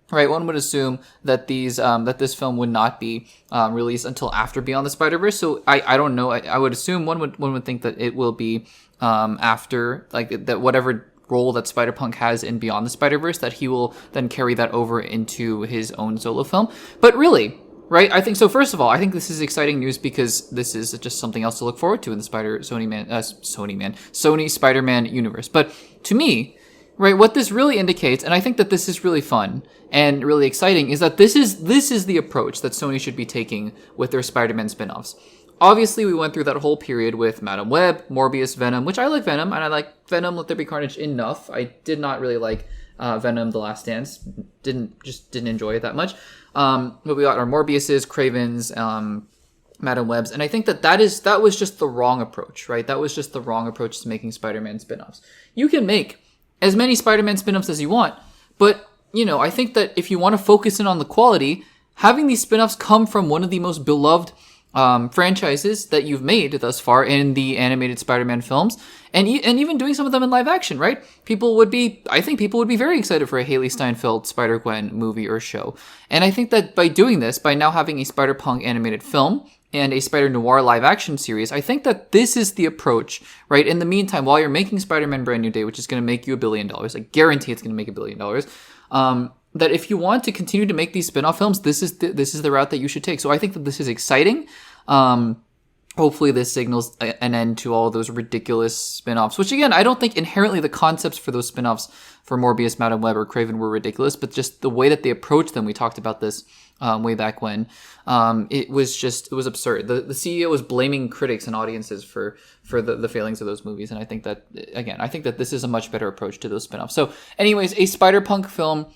that this film would not be released until after Beyond the Spider-Verse. So I don't know. I would assume one would think that it will be after, like, that whatever role that Spider-Punk has in Beyond the Spider-Verse, that he will then carry that over into his own solo film. But really, right? I think so. First of all, I think this is exciting news because this is just something else to look forward to in the Sony Spider-Man universe. But to me, right, what this really indicates, and I think that this is really fun and really exciting, is that this is the approach that Sony should be taking with their Spider-Man spin-offs. Obviously, we went through that whole period with Madam Web, Morbius, Venom, which I like Venom, and I like Venom Let There Be Carnage enough. I did not really like Venom The Last Dance. Didn't enjoy it that much. But we got our Morbiuses, Cravens, Madam Webs, and I think that was just the wrong approach, right? That was just the wrong approach to making Spider-Man spin-offs. You can make as many Spider-Man spin-offs as you want, but, I think that if you want to focus in on the quality, having these spin-offs come from one of the most beloved franchises that you've made thus far in the animated Spider-Man films, and even doing some of them in live action, right? I think people would be very excited for a Haley Steinfeld Spider-Gwen movie or show. And I think that by doing this, by now having a Spider-Punk animated film and a Spider-Noir live-action series, I think that this is the approach, right? In the meantime, while you're making Spider-Man Brand New Day, which is going to make you $1 billion, I guarantee it's going to make $1 billion, that if you want to continue to make these spin-off films, this is the route that you should take. So I think that this is exciting. Hopefully this signals an end to all those ridiculous spin-offs, which again, I don't think inherently the concepts for those spin-offs for Morbius, Madam Web, or Craven were ridiculous, but just the way that they approached them. We talked about this way back when. It was absurd. The CEO was blaming critics and audiences for the failings of those movies. And I think that this is a much better approach to those spin-offs. So anyways, a Spider-Punk film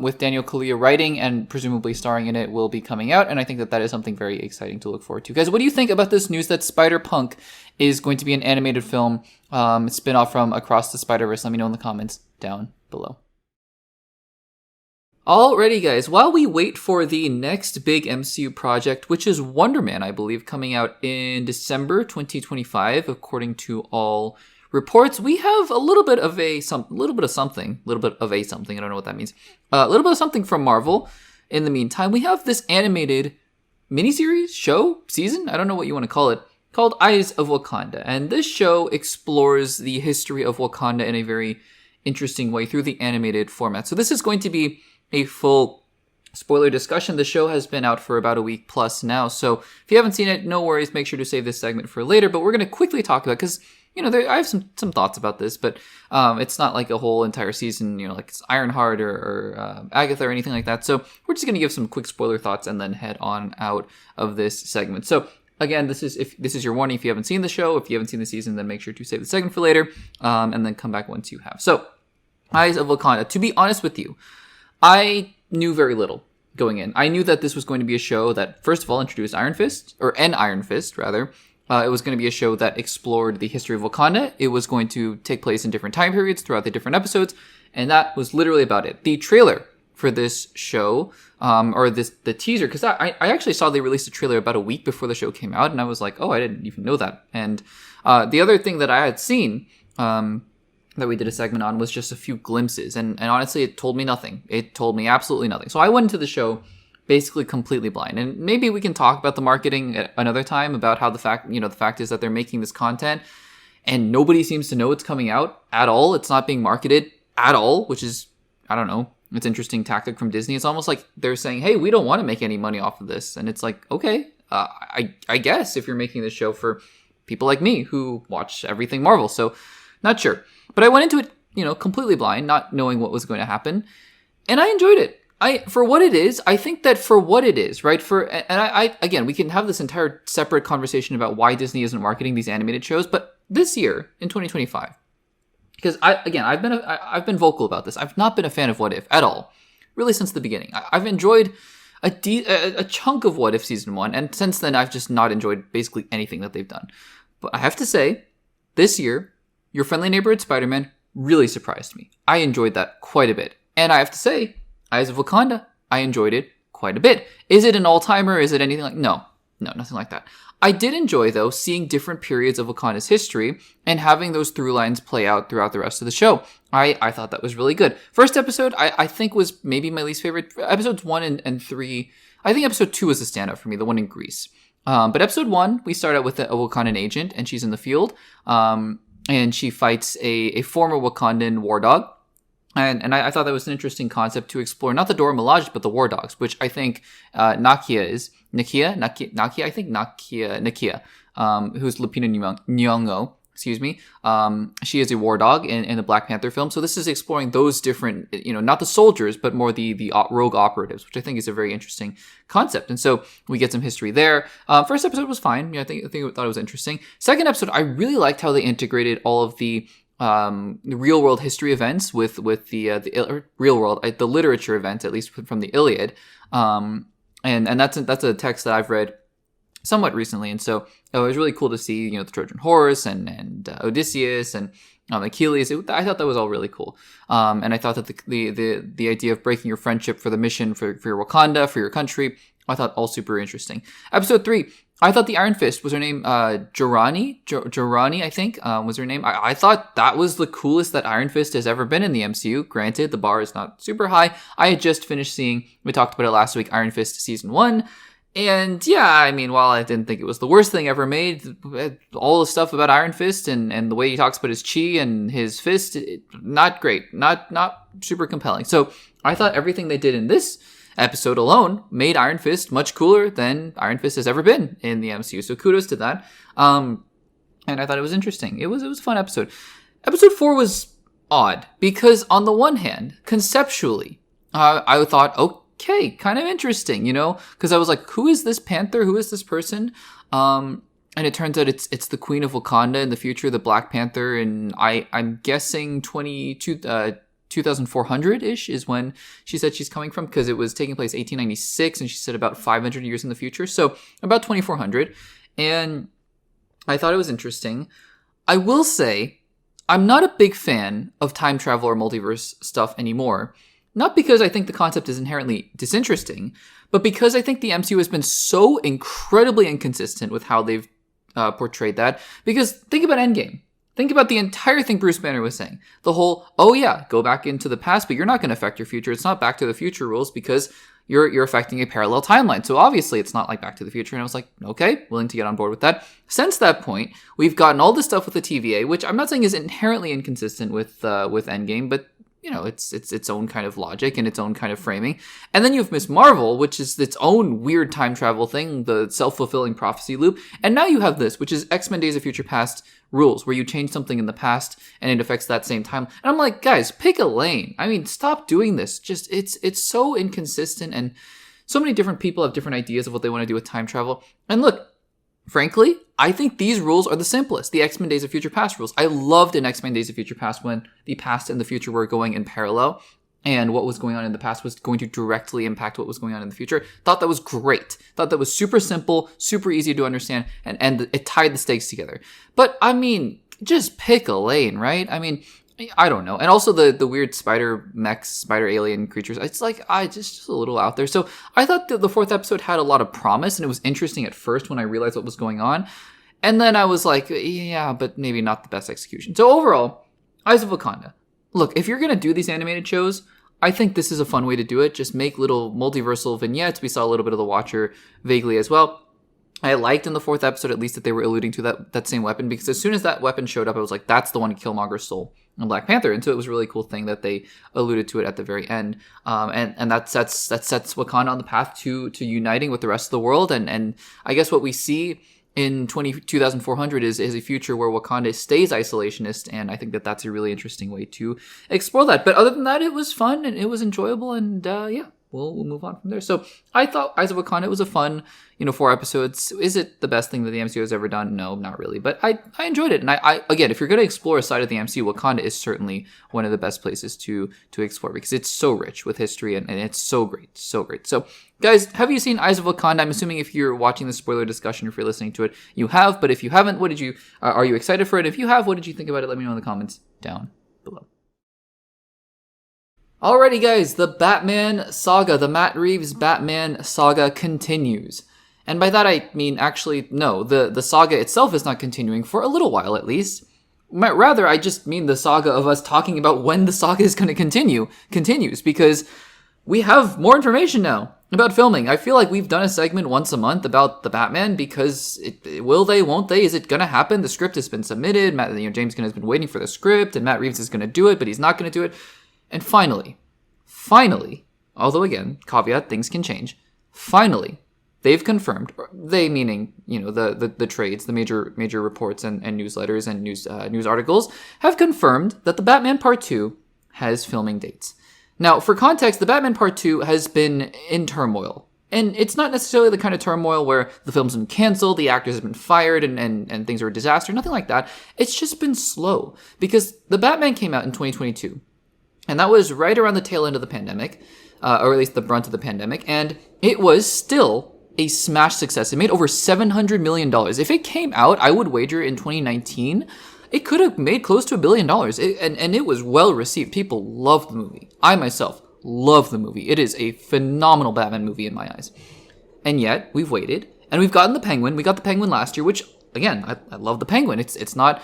with Daniel Kaluuya writing and presumably starring in it will be coming out. And I think that is something very exciting to look forward to. Guys, what do you think about this news that Spider-Punk is going to be an animated film spin-off from Across the Spider-Verse? Let me know in the comments down below. Alrighty, guys, while we wait for the next big MCU project, which is Wonder Man, I believe, coming out in December 2025, according to all reports, we have a little bit of something, I don't know what that means, a little bit of something from Marvel. In the meantime, we have this animated miniseries, show, season, I don't know what you want to call it, called EYES of Wakanda, and this show explores the history of Wakanda in a very interesting way through the animated format. So this is going to be a full spoiler discussion. The show has been out for about a week plus now, so if you haven't seen it, no worries, make sure to save this segment for later, but we're going to quickly talk about it, because, I have some thoughts about this, but it's not like a whole entire season, like it's Ironheart or Agatha or anything like that, so we're just going to give some quick spoiler thoughts and then head on out of this segment. So again, this is your warning. If you haven't seen the show, if you haven't seen the season, then make sure to save the segment for later, and then come back once you have. So, EYES of Wakanda. To be honest with you, I knew very little going in. I knew that this was going to be a show that, first of all, introduced Iron Fist, or an Iron Fist, rather. It was going to be a show that explored the history of Wakanda. It was going to take place in different time periods throughout the different episodes, and that was literally about it. The trailer for this show, the teaser, because I actually saw they released a trailer about a week before the show came out, and I was like, oh, I didn't even know that. And the other thing that I had seen that we did a segment on was just a few glimpses, and honestly, it told me nothing. It told me absolutely nothing. So I went into the show basically completely blind, and maybe we can talk about the marketing at another time, about how the fact is that they're making this content and nobody seems to know it's coming out at all. It's not being marketed at all, which is, I don't know, it's an interesting tactic from Disney. It's almost like they're saying, hey, we don't want to make any money off of this. And it's like, okay, I guess if you're making this show for people like me who watch everything Marvel. So not sure, but I went into it, completely blind, not knowing what was going to happen. And I enjoyed it. For what it is, I think that for what it is, right? Again, we can have this entire separate conversation about why Disney isn't marketing these animated shows, but this year in 2025, because I've been vocal about this. I've not been a fan of What If at all, really since the beginning. I've enjoyed a chunk of What If season 1, and since then I've just not enjoyed basically anything that they've done. But I have to say, this year, Your Friendly Neighborhood Spider-Man really surprised me. I enjoyed that quite a bit, and I have to say, EYES of Wakanda, I enjoyed it quite a bit. Is it an all-timer? Is it anything like... No, nothing like that. I did enjoy, though, seeing different periods of Wakanda's history and having those through lines play out throughout the rest of the show. I thought that was really good. First episode, I think, was maybe my least favorite. Episodes 1 and 3... I think episode 2 was the standout for me, the one in Greece. But episode 1, we start out with a Wakandan agent, and she's in the field. And she fights a former Wakandan war dog. And I thought that was an interesting concept to explore, not the Dora Milaje, but the war dogs, which I think Nakia, who's Lupita Nyong'o, she is a war dog in the Black Panther film. So this is exploring those different, not the soldiers, but more the rogue operatives, which I think is a very interesting concept. And so we get some history there. First episode was fine. I thought it was interesting. Second episode, I really liked how they integrated all of the real world history events with the real world, the literature events, at least from the Iliad. And that's a text that I've read somewhat recently. And so it was really cool to see, the Trojan horse and Odysseus and Achilles. I thought that was all really cool. And I thought that the idea of breaking your friendship for the mission for your Wakanda, for your country, I thought all super interesting. Episode 3, I thought the Iron Fist, was her name Jorani, I think, was her name. I thought that was the coolest that Iron Fist has ever been in the MCU. Granted, the bar is not super high. I had just finished seeing, we talked about it last week, Iron Fist Season 1. And yeah, while I didn't think it was the worst thing ever made, all the stuff about Iron Fist and the way he talks about his chi and his fist, not great. Not super compelling. So I thought everything they did in this episode alone made Iron Fist much cooler than Iron Fist has ever been in the MCU. So kudos to that. And I thought it was interesting. It was a fun episode. Episode 4 was odd because on the one hand, conceptually, I thought, okay, kind of interesting, because I was like, who is this Panther? Who is this person? And it turns out it's the Queen of Wakanda in the future, the Black Panther, and I'm guessing 2400-ish is when she said she's coming from, because it was taking place 1896, and she said about 500 years in the future, so about 2400. And I thought it was interesting. I will say, I'm not a big fan of time travel or multiverse stuff anymore. Not because I think the concept is inherently disinteresting, but because I think the MCU has been so incredibly inconsistent with how they've portrayed that. Because think about Endgame. Think about the entire thing Bruce Banner was saying. The whole, go back into the past, but you're not going to affect your future. It's not Back to the Future rules because you're affecting a parallel timeline. So obviously it's not like Back to the Future. And I was like, okay, willing to get on board with that. Since that point, we've gotten all this stuff with the TVA, which I'm not saying is inherently inconsistent with Endgame, but it's its own kind of logic and its own kind of framing. And then you have Ms. Marvel, which is its own weird time travel thing, the self-fulfilling prophecy loop. And now you have this, which is X-Men Days of Future Past rules, where you change something in the past and it affects that same time. And I'm like, guys, pick a lane. Stop doing this. Just, it's so inconsistent, and so many different people have different ideas of what they want to do with time travel. And look, frankly, I think these rules are the simplest. The X-Men Days of Future Past rules. I loved in X-Men Days of Future Past when the past and the future were going in parallel. and what was going on in the past was going to directly impact what was going on in the future. Thought that was great. Thought that was super simple, super easy to understand, and it tied the stakes together. But, I mean, just pick a lane, right? I mean, I don't know. And also the weird spider mechs, spider alien creatures, it's like, just a little out there. So I thought that the 4th episode had a lot of promise, and it was interesting at first when I realized what was going on. And then I was like, yeah, but maybe not the best execution. So overall, Eyes of Wakanda. Look, if you're going to do these animated shows, I think this is a fun way to do it. Just make little multiversal vignettes. We saw a little bit of the Watcher vaguely as well. I liked in the 4th episode, at least, that they were alluding to that same weapon, because as soon as that weapon showed up, I was like, that's the one Killmonger's stole in Black Panther. And so it was a really cool thing that they alluded to it at the very end. And that sets Wakanda on the path to uniting with the rest of the world. And I guess what we see in 2400 is a future where Wakanda stays isolationist, and I think that that's a really interesting way to explore that. But other than that, it was fun and it was enjoyable, and yeah, we'll move on from there. So I thought Eyes of Wakanda was a fun, 4 episodes. Is it the best thing that the MCU has ever done? No, not really. But I enjoyed it. And I again, if you're going to explore a side of the MCU, Wakanda is certainly one of the best places to explore, because it's so rich with history and it's so great. So great. So guys, have you seen Eyes of Wakanda? I'm assuming if you're watching the spoiler discussion, or if you're listening to it, you have. But if you haven't, are you excited for it? If you have, what did you think about it? Let me know in the comments down below. Alrighty guys, the Batman saga, the Matt Reeves Batman saga continues. And by that I mean, actually, no, the saga itself is not continuing for a little while at least. Rather, I just mean the saga of us talking about when the saga is going to continues, because we have more information now about filming. I feel like we've done a segment once a month about the Batman, because will they, won't they, is it going to happen? The script has been submitted, James Gunn has been waiting for the script, and Matt Reeves is going to do it, but he's not going to do it. And finally, although again, caveat, things can change, finally, they've confirmed, they meaning, the trades, the major reports and newsletters and news articles, have confirmed that the Batman Part 2 has filming dates. Now, for context, the Batman Part 2 has been in turmoil. And it's not necessarily the kind of turmoil where the film's been canceled, the actors have been fired, and things are a disaster, nothing like that. It's just been slow, because the Batman came out in 2022. And that was right around the tail end of the pandemic, or at least the brunt of the pandemic, and it was still a smash success. It made over $700 million. If it came out, I would wager in 2019, it could have made close to $1 billion, and it was well received. People loved the movie. I myself love the movie. It is a phenomenal Batman movie in my eyes. And yet, we've waited, and we've gotten the Penguin. We got the Penguin last year, which, again, I love the Penguin. It's not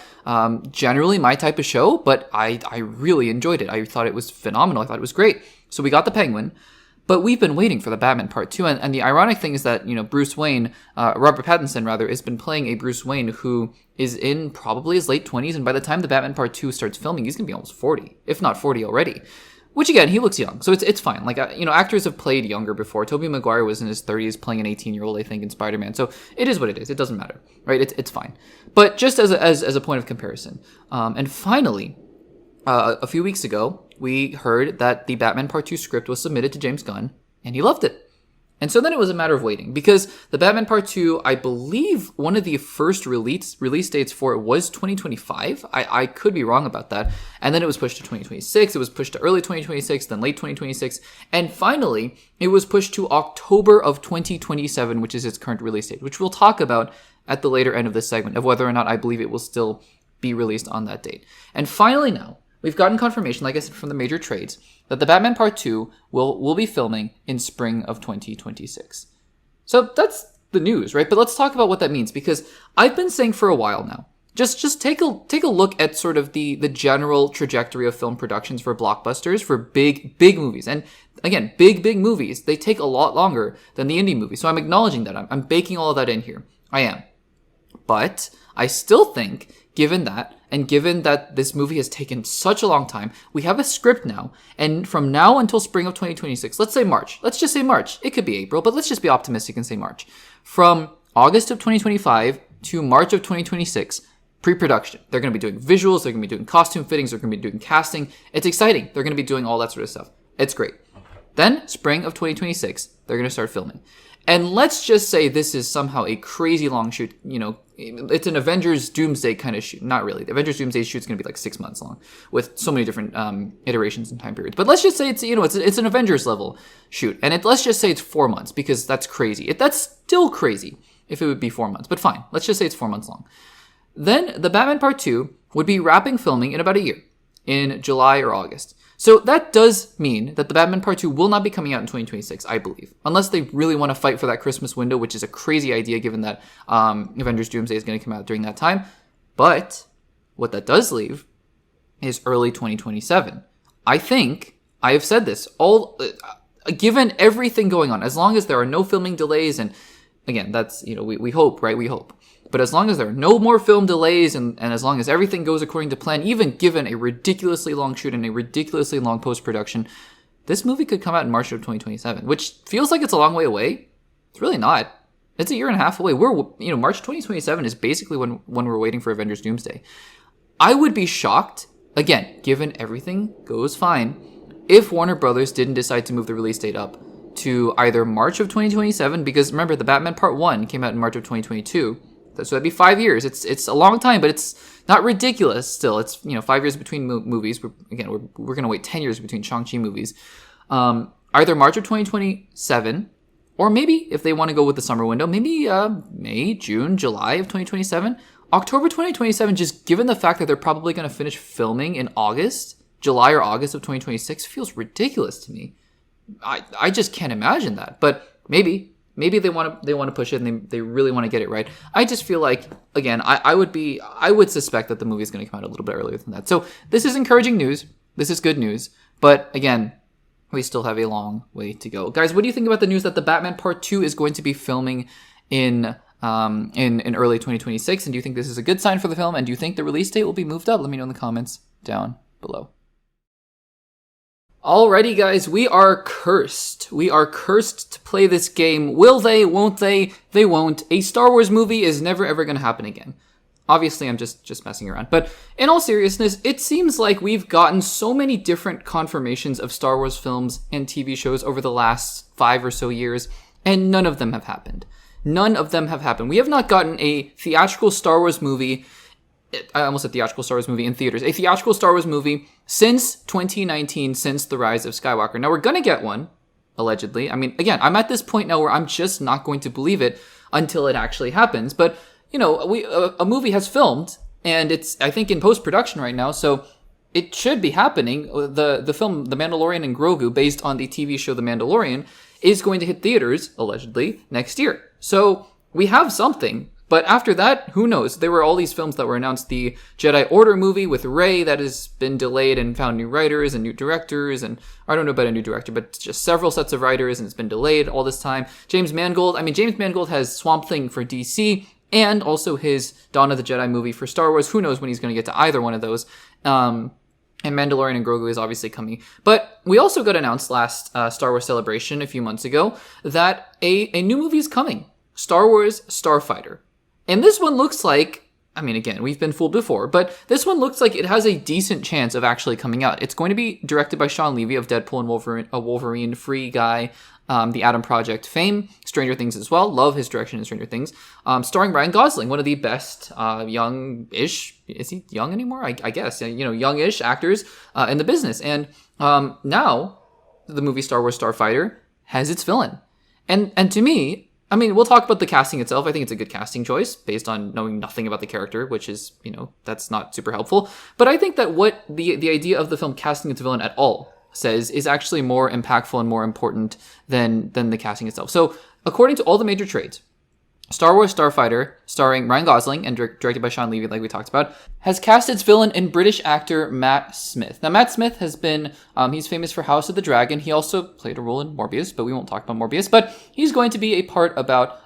generally my type of show, but I really enjoyed it. I thought it was phenomenal. I thought it was great. So we got the Penguin, but we've been waiting for the Batman Part 2. And the ironic thing is that, Bruce Wayne, Robert Pattinson rather, has been playing a Bruce Wayne who is in probably his late 20s. And by the time the Batman Part 2 starts filming, he's going to be almost 40, if not 40 already. Which, again, he looks young, so it's fine. Like, actors have played younger before. Tobey Maguire was in his 30s playing an 18-year-old, I think, in Spider-Man. So it is what it is. It doesn't matter, right? It's fine. But just as a point of comparison. And finally, a few weeks ago, we heard that the Batman Part 2 script was submitted to James Gunn, and he loved it. And so then it was a matter of waiting, because the Batman Part 2, I believe one of the first release dates for it was 2025. I could be wrong about that. And then it was pushed to 2026. It was pushed to early 2026, then late 2026. And finally, it was pushed to October of 2027, which is its current release date, which we'll talk about at the later end of this segment, of whether or not I believe it will still be released on that date. And finally now, we've gotten confirmation, like I said, from the major trades, that the Batman Part 2 will be filming in spring of 2026. So that's the news, right? But let's talk about what that means, because I've been saying for a while now, just take a look at sort of the general trajectory of film productions for blockbusters, for big movies. And again, big movies, they take a lot longer than the indie movies. So I'm acknowledging that. I'm baking all of that in here. I am. But I still think, given that this movie has taken such a long time, we have a script now, and from now until spring of 2026, let's say March. Let's just say March. It could be April, but let's just be optimistic and say March. From August of 2025 to March of 2026, pre-production. They're going to be doing visuals, they're going to be doing costume fittings, they're going to be doing casting. It's exciting. They're going to be doing all that sort of stuff. It's great. Then, spring of 2026, they're going to start filming. And let's just say this is somehow a crazy long shoot. It's an Avengers Doomsday kind of shoot. Not really. The Avengers Doomsday shoot is going to be like 6 months long with so many different iterations and time periods. But let's just say it's an Avengers level shoot. And let's just say it's 4 months because that's crazy. That's still crazy if it would be 4 months. But fine. Let's just say it's 4 months long. Then the Batman Part 2 would be wrapping filming in about a year, in July or August. So that does mean that the Batman Part 2 will not be coming out in 2026, I believe. Unless they really want to fight for that Christmas window, which is a crazy idea given that Avengers Doomsday is going to come out during that time. But what that does leave is early 2027. I think, I have said this, given everything going on, as long as there are no filming delays, and again, that's, we hope, right? We hope. But as long as there are no more film delays and as long as everything goes according to plan, even given a ridiculously long shoot and a ridiculously long post-production, this movie could come out in March of 2027, which feels like it's a long way away. It's really not. It's a year and a half away. March 2027 is basically when we're waiting for Avengers Doomsday. I would be shocked, again, given everything goes fine, if Warner Brothers didn't decide to move the release date up to either March of 2027, because remember, the Batman Part 1 came out in March of 2022, so that'd be 5 years. It's a long time, but it's not ridiculous still. It's 5 years between movies. We're going to wait 10 years between Shang-Chi movies. Either March of 2027, or maybe if they want to go with the summer window, maybe May, June, July of 2027. October 2027, just given the fact that they're probably going to finish filming in July or August of 2026, feels ridiculous to me. I just can't imagine that. But maybe they want to push it and they really want to get it right. I just feel like, again, I would suspect that the movie is going to come out a little bit earlier than that. So this is encouraging news. This is good news. But again, we still have a long way to go. Guys, what do you think about the news that the Batman Part 2 is going to be filming in early 2026? And do you think this is a good sign for the film? And do you think the release date will be moved up? Let me know in the comments down below. Alrighty, guys, we are cursed. We are cursed to play this game. Will they? Won't they? They won't. A Star Wars movie is never ever going to happen again. Obviously, I'm just messing around. But in all seriousness, it seems like we've gotten so many different confirmations of Star Wars films and TV shows over the last 5 or so years, and none of them have happened. None of them have happened. We have not gotten a theatrical Star Wars movie. I almost said theatrical Star Wars movie in theaters. A theatrical Star Wars movie since 2019, since The Rise of Skywalker. Now, we're going to get one, allegedly. I mean, again, I'm at this point now where I'm just not going to believe it until it actually happens. But, a movie has filmed, and it's, I think, in post-production right now, so it should be happening. The film, The Mandalorian and Grogu, based on the TV show The Mandalorian, is going to hit theaters, allegedly, next year. So we have something. But after that, who knows? There were all these films that were announced. The Jedi Order movie with Rey that has been delayed and found new writers and new directors. And I don't know about a new director, but just several sets of writers, and it's been delayed all this time. James Mangold has Swamp Thing for DC and also his Dawn of the Jedi movie for Star Wars. Who knows when he's going to get to either one of those. And Mandalorian and Grogu is obviously coming. But we also got announced last Star Wars Celebration a few months ago that a new movie is coming. Star Wars Starfighter. And this one looks like, I mean, again, we've been fooled before, but this one looks like it has a decent chance of actually coming out. It's going to be directed by Sean Levy of Deadpool and Wolverine, a Wolverine, Free Guy, The Atom Project fame, Stranger Things as well. Love his direction in Stranger Things. Starring Ryan Gosling, one of the best young-ish, is he young anymore? I guess, young-ish actors in the business. And now, the movie Star Wars Starfighter has its villain. And to me, I mean, we'll talk about the casting itself. I think it's a good casting choice based on knowing nothing about the character, which is, that's not super helpful. But I think that what the idea of the film casting its villain at all says is actually more impactful and more important than the casting itself. So according to all the major trades, Star Wars Starfighter, starring Ryan Gosling and directed by Sean Levy, like we talked about, has cast its villain in British actor Matt Smith. Now, Matt Smith has been, he's famous for House of the Dragon. He also played a role in Morbius, but we won't talk about Morbius. But he's going to be a part of Star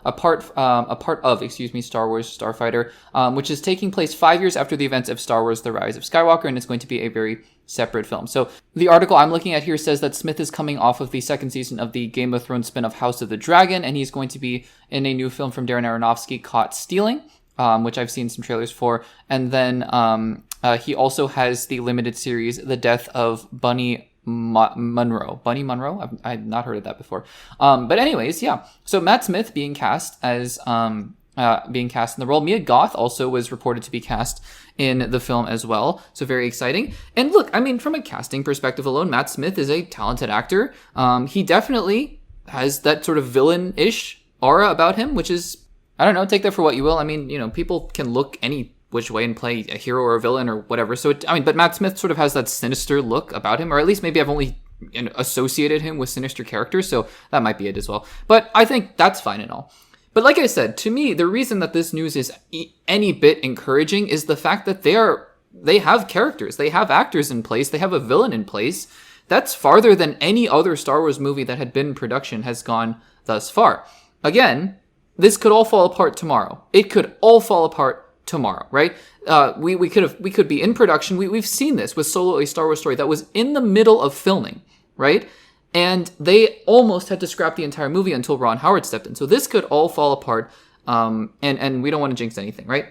Wars Starfighter, which is taking place 5 years after the events of Star Wars: The Rise of Skywalker, and it's going to be a very separate film. So the article I'm looking at here says that Smith is coming off of the second season of the Game of Thrones spin-off House of the Dragon, and he's going to be in a new film from Darren Aronofsky, Caught Stealing, which I've seen some trailers for. And then he also has the limited series The Death of Bunny Monroe. Bunny Monroe? I've not heard of that before. But anyways, yeah. So Matt Smith being cast as being cast in the role. Mia Goth also was reported to be cast in the film as well. So very exciting. And look, I mean, from a casting perspective alone, Matt Smith is a talented actor. He definitely has that sort of villain-ish aura about him, which is, I don't know, take that for what you will. I mean, you know, people can look any which way and play a hero or a villain or whatever. So, but Matt Smith sort of has that sinister look about him, or at least maybe I've only associated him with sinister characters, so that might be it as well. But I think that's fine and all. But like I said, to me, the reason that this news is any bit encouraging is the fact that they have characters, they have actors in place, they have a villain in place. That's farther than any other Star Wars movie that had been in production has gone thus far. Again, this could all fall apart tomorrow. It could all fall apart tomorrow, right? We could be in production. We've seen this with Solo: A Star Wars Story that was in the middle of filming, right? And they almost had to scrap the entire movie until Ron Howard stepped in. So this could all fall apart, and we don't want to jinx anything, right?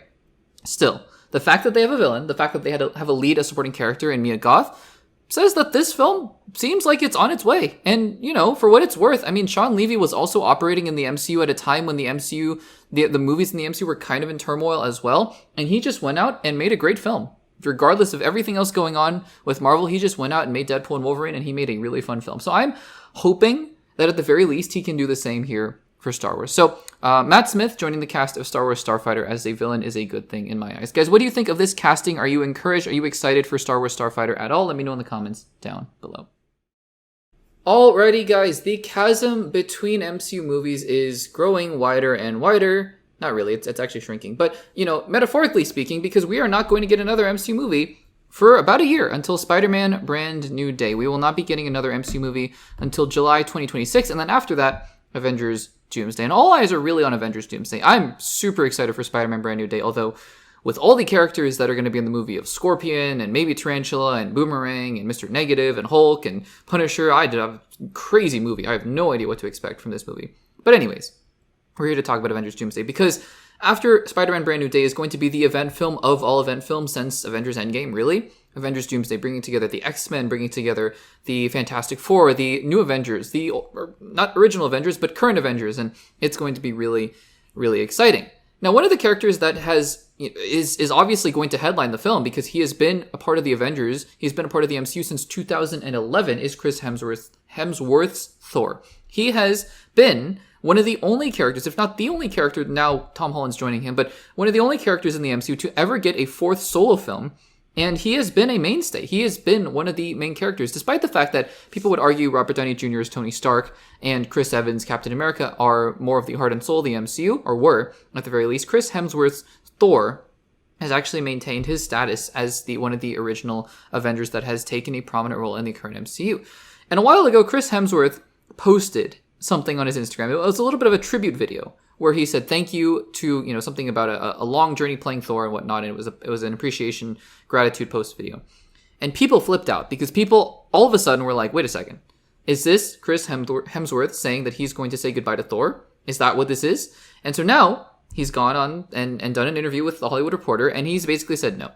Still, the fact that they have a villain, the fact that they have a lead, a supporting character in Mia Goth, says that this film seems like it's on its way. And, you know, for what it's worth, I mean, Sean Levy was also operating in the MCU at a time when the MCU, the movies in the MCU were kind of in turmoil as well. And he just went out and made a great film. Regardless of everything else going on with Marvel, he just went out and made Deadpool and Wolverine, and he made a really fun film. So I'm hoping that at the very least he can do the same here for Star Wars. So Matt Smith joining the cast of Star Wars Starfighter as a villain is a good thing in my eyes. Guys, what do you think of this casting? Are you encouraged? Are you excited for Star Wars Starfighter at all? Let me know in the comments down below. Alrighty, guys, the chasm between MCU movies is growing wider and wider. Not really, it's actually shrinking. But, you know, metaphorically speaking, because we are not going to get another MCU movie for about a year until Spider-Man Brand New Day. We will not be getting another MCU movie until July 2026. And then after that, Avengers Doomsday. And all eyes are really on Avengers Doomsday. I'm super excited for Spider-Man Brand New Day, although with all the characters that are going to be in the movie of Scorpion and maybe Tarantula and Boomerang and Mr. Negative and Hulk and Punisher, I did a crazy movie. I have no idea what to expect from this movie. But anyways, we're here to talk about Avengers Doomsday because after Spider-Man Brand New Day is going to be the event film of all event films since Avengers Endgame, really. Avengers Doomsday, bringing together the X-Men, bringing together the Fantastic Four, the new Avengers, the not original Avengers, but current Avengers, and it's going to be really, really exciting. Now, one of the characters that is obviously going to headline the film because he has been a part of the Avengers, he's been a part of the MCU since 2011, is Chris Hemsworth's Thor. He has been one of the only characters, if not the only character, now Tom Holland's joining him, but one of the only characters in the MCU to ever get a fourth solo film. And he has been a mainstay. He has been one of the main characters, despite the fact that people would argue Robert Downey Jr.'s Tony Stark and Chris Evans' Captain America are more of the heart and soul of the MCU, or were, at the very least. Chris Hemsworth's Thor has actually maintained his status as one of the original Avengers that has taken a prominent role in the current MCU. And a while ago, Chris Hemsworth posted something on his Instagram. It was a little bit of a tribute video where he said thank you to, you know, something about a long journey playing Thor and whatnot, and it was an appreciation, gratitude post video. And people flipped out because people all of a sudden were like, wait a second, is this Chris Hemsworth saying that he's going to say goodbye to Thor? Is that what this is? And so now he's gone on and done an interview with The Hollywood Reporter, and he's basically said, no,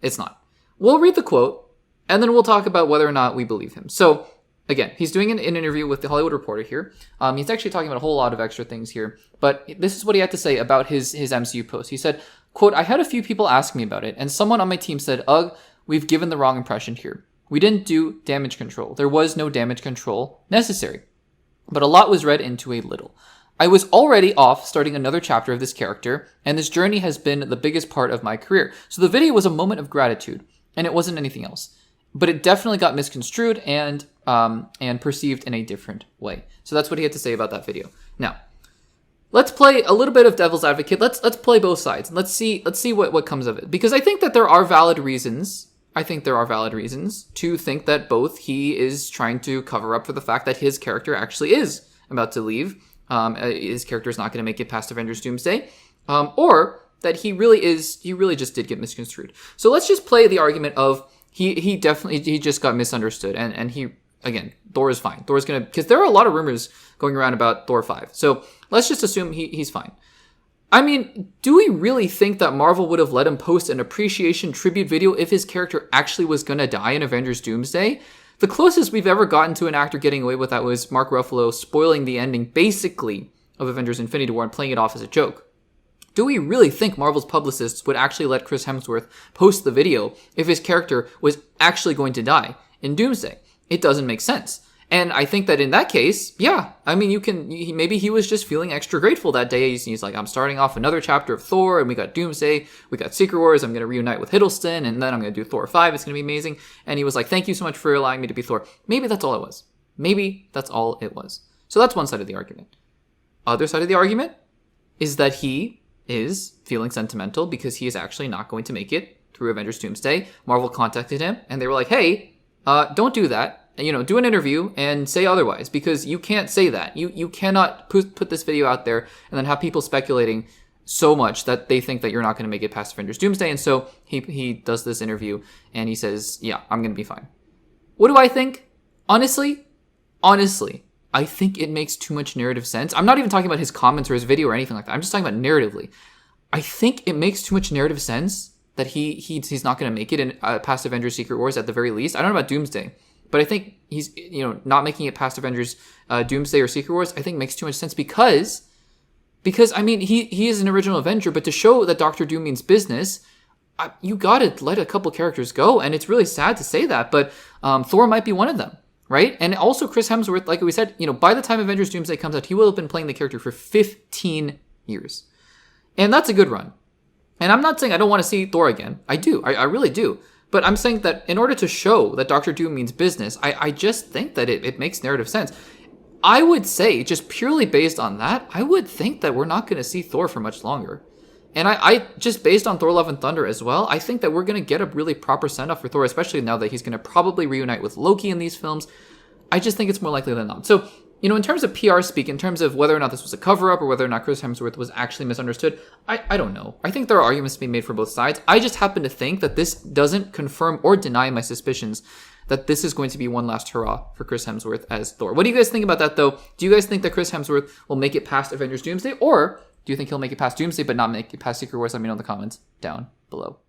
it's not. We'll read the quote, and then we'll talk about whether or not we believe him. So again, he's doing an interview with The Hollywood Reporter here. He's actually talking about a whole lot of extra things here. But this is what he had to say about his MCU post. He said, quote, "I had a few people ask me about it, and someone on my team said, ugh, we've given the wrong impression here. We didn't do damage control. There was no damage control necessary. But a lot was read into a little. I was already off starting another chapter of this character, and this journey has been the biggest part of my career. So the video was a moment of gratitude, and it wasn't anything else. But it definitely got misconstrued and perceived in a different way." So that's what he had to say about that video. Now, let's play a little bit of devil's advocate. Let's play both sides. Let's see what comes of it. Because I think that there are valid reasons. To think that both he is trying to cover up for the fact that his character actually is about to leave. His character is not going to make it past Avengers Doomsday. Or that he really just did get misconstrued. So let's just play the argument of he just got misunderstood, and he, again, Thor is fine. Thor's gonna, because there are a lot of rumors going around about Thor 5. So let's just assume he's fine. I mean, do we really think that Marvel would have let him post an appreciation tribute video if his character actually was gonna die in Avengers Doomsday? The closest we've ever gotten to an actor getting away with that was Mark Ruffalo spoiling the ending, basically, of Avengers Infinity War and playing it off as a joke. Do we really think Marvel's publicists would actually let Chris Hemsworth post the video if his character was actually going to die in Doomsday? It doesn't make sense. And I think that in that case, yeah, I mean, maybe he was just feeling extra grateful that day. He's like, I'm starting off another chapter of Thor, and we got Doomsday, we got Secret Wars, I'm going to reunite with Hiddleston, and then I'm going to do Thor 5, it's going to be amazing. And he was like, thank you so much for allowing me to be Thor. Maybe that's all it was. Maybe that's all it was. So that's one side of the argument. Other side of the argument is that he is feeling sentimental because he is actually not going to make it through Avengers Doomsday. Marvel contacted him, and they were like, hey, don't do that. Do an interview and say otherwise, because you can't say that. You cannot put this video out there and then have people speculating so much that they think that you're not going to make it past Avengers Doomsday. And so he does this interview and he says, yeah, I'm going to be fine. What do I think? Honestly, I think it makes too much narrative sense. I'm not even talking about his comments or his video or anything like that. I'm just talking about narratively. I think it makes too much narrative sense that he's not going to make it in past Avengers Secret Wars at the very least. I don't know about Doomsday. But I think he's, not making it past Avengers Doomsday or Secret Wars, I think makes too much sense because I mean, he is an original Avenger, but to show that Doctor Doom means business, you gotta let a couple characters go, and it's really sad to say that, but Thor might be one of them, right? And also Chris Hemsworth, like we said, by the time Avengers Doomsday comes out, he will have been playing the character for 15 years. And that's a good run. And I'm not saying I don't want to see Thor again. I do. I really do. But I'm saying that in order to show that Doctor Doom means business, I just think that it makes narrative sense. I would say, just purely based on that, I would think that we're not going to see Thor for much longer. And I just based on Thor Love and Thunder as well, I think that we're going to get a really proper send-off for Thor, especially now that he's going to probably reunite with Loki in these films. I just think it's more likely than not. So, in terms of PR speak, in terms of whether or not this was a cover-up or whether or not Chris Hemsworth was actually misunderstood, I don't know. I think there are arguments to be made for both sides. I just happen to think that this doesn't confirm or deny my suspicions that this is going to be one last hurrah for Chris Hemsworth as Thor. What do you guys think about that, though? Do you guys think that Chris Hemsworth will make it past Avengers Doomsday, or do you think he'll make it past Doomsday but not make it past Secret Wars? Let me know in the comments down below.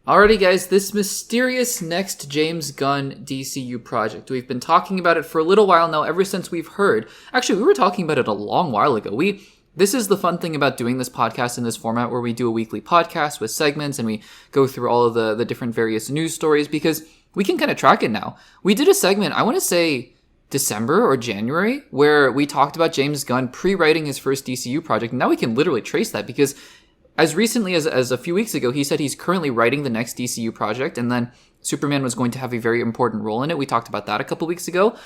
Alrighty guys, this mysterious next James Gunn DCU project. We've been talking about it for a little while now, ever since we've heard. Actually, we were talking about it a long while ago. This is the fun thing about doing this podcast in this format, where we do a weekly podcast with segments and we go through all of the different various news stories, because we can kind of track it now. We did a segment, I want to say December or January, where we talked about James Gunn pre-writing his first DCU project. And now we can literally trace that, because as recently as a few weeks ago, he said he's currently writing the next DCU project, and then Superman was going to have a very important role in it. We talked about that a couple weeks ago.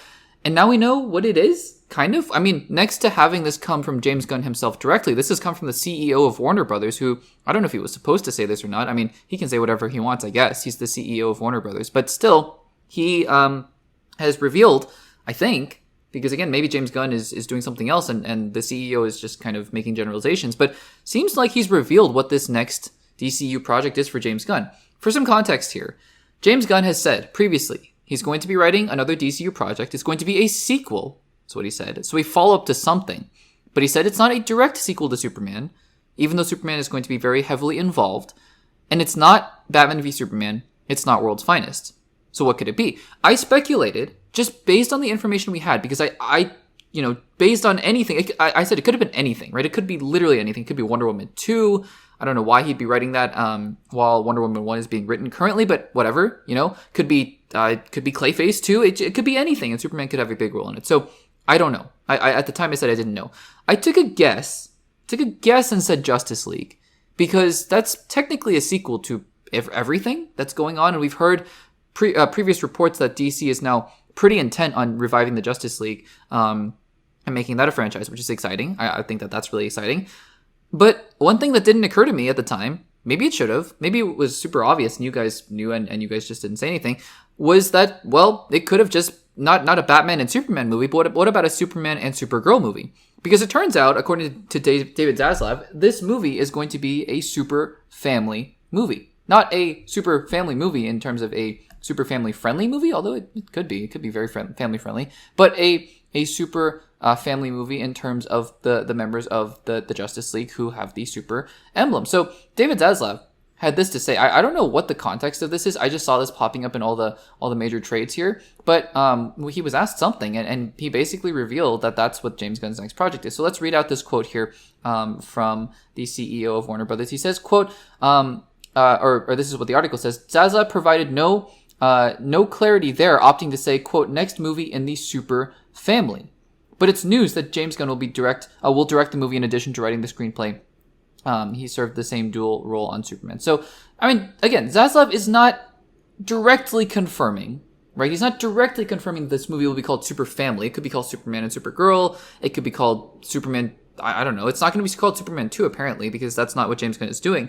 And now we know what it is, kind of. I mean, next to having this come from James Gunn himself directly, this has come from the CEO of Warner Brothers, who, I don't know if he was supposed to say this or not. I mean, he can say whatever he wants, I guess. He's the CEO of Warner Brothers. But still, he has revealed, I think, because again, maybe James Gunn is doing something else and the CEO is just kind of making generalizations, but seems like he's revealed what this next DCU project is for James Gunn. For some context here, James Gunn has said previously he's going to be writing another DCU project. It's going to be a sequel, that's what he said. So a follow-up to something. But he said it's not a direct sequel to Superman, even though Superman is going to be very heavily involved. And it's not Batman v Superman. It's not World's Finest. So what could it be? I speculated, just based on the information we had, because I based on anything, I said it could have been anything, right? It could be literally anything. It could be Wonder Woman 2. I don't know why he'd be writing that while Wonder Woman 1 is being written currently, but whatever, could be Clayface 2. It could be anything, and Superman could have a big role in it. So I don't know. I at the time I said I didn't know. I took a guess and said Justice League, because that's technically a sequel to everything that's going on, and we've heard previous reports that DC is now pretty intent on reviving the Justice League and making that a franchise, which is exciting. I think that's really exciting. But one thing that didn't occur to me at the time, maybe it should have, maybe it was super obvious and you guys knew and you guys just didn't say anything, was that, well, it could have just not a Batman and Superman movie, but what about a Superman and Supergirl movie? Because it turns out, according to David Zaslav, this movie is going to be a super family movie. Not a super family movie in terms of a super family friendly movie, although it could be very family friendly, but a super family movie in terms of the members of the Justice League who have the super emblem. So David Zaslav had this to say. I don't know what the context of this is. I just saw this popping up in all the major trades here. But he was asked something, and he basically revealed that that's what James Gunn's next project is. So let's read out this quote here from the CEO of Warner Brothers. He says, quote, or this is what the article says, Zaslav provided no clarity there, opting to say, quote, next movie in the super family. But it's news that James Gunn will direct the movie in addition to writing the screenplay. He served the same dual role on Superman. So, I mean, again, Zaslav is not directly confirming, right? He's not directly confirming this movie will be called Super Family. It could be called Superman and Supergirl. It could be called Superman, I don't know. It's not going to be called Superman 2, apparently, because that's not what James Gunn is doing.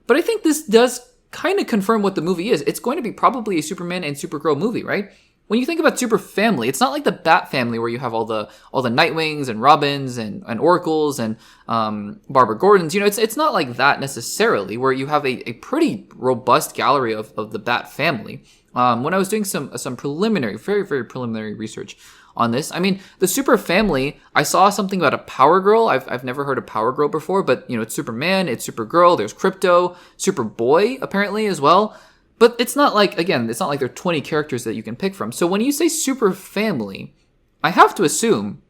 But I think this does kind of confirm what the movie is. It's going to be probably a Superman and Supergirl movie, right? When you think about Super Family, it's not like the Bat Family where you have all the Nightwings and Robins and Oracles and Barbara Gordons. You know, it's not like that necessarily, where you have a pretty robust gallery of the Bat Family. When I was doing some preliminary, very, very preliminary research on this, I mean, the Super Family, I saw something about a Power Girl. I've never heard of Power Girl before, but, you know, it's Superman, it's Supergirl, there's Krypto, Superboy, apparently, as well. But it's not like, again, it's not like there are 20 characters that you can pick from. So when you say Super Family, I have to assume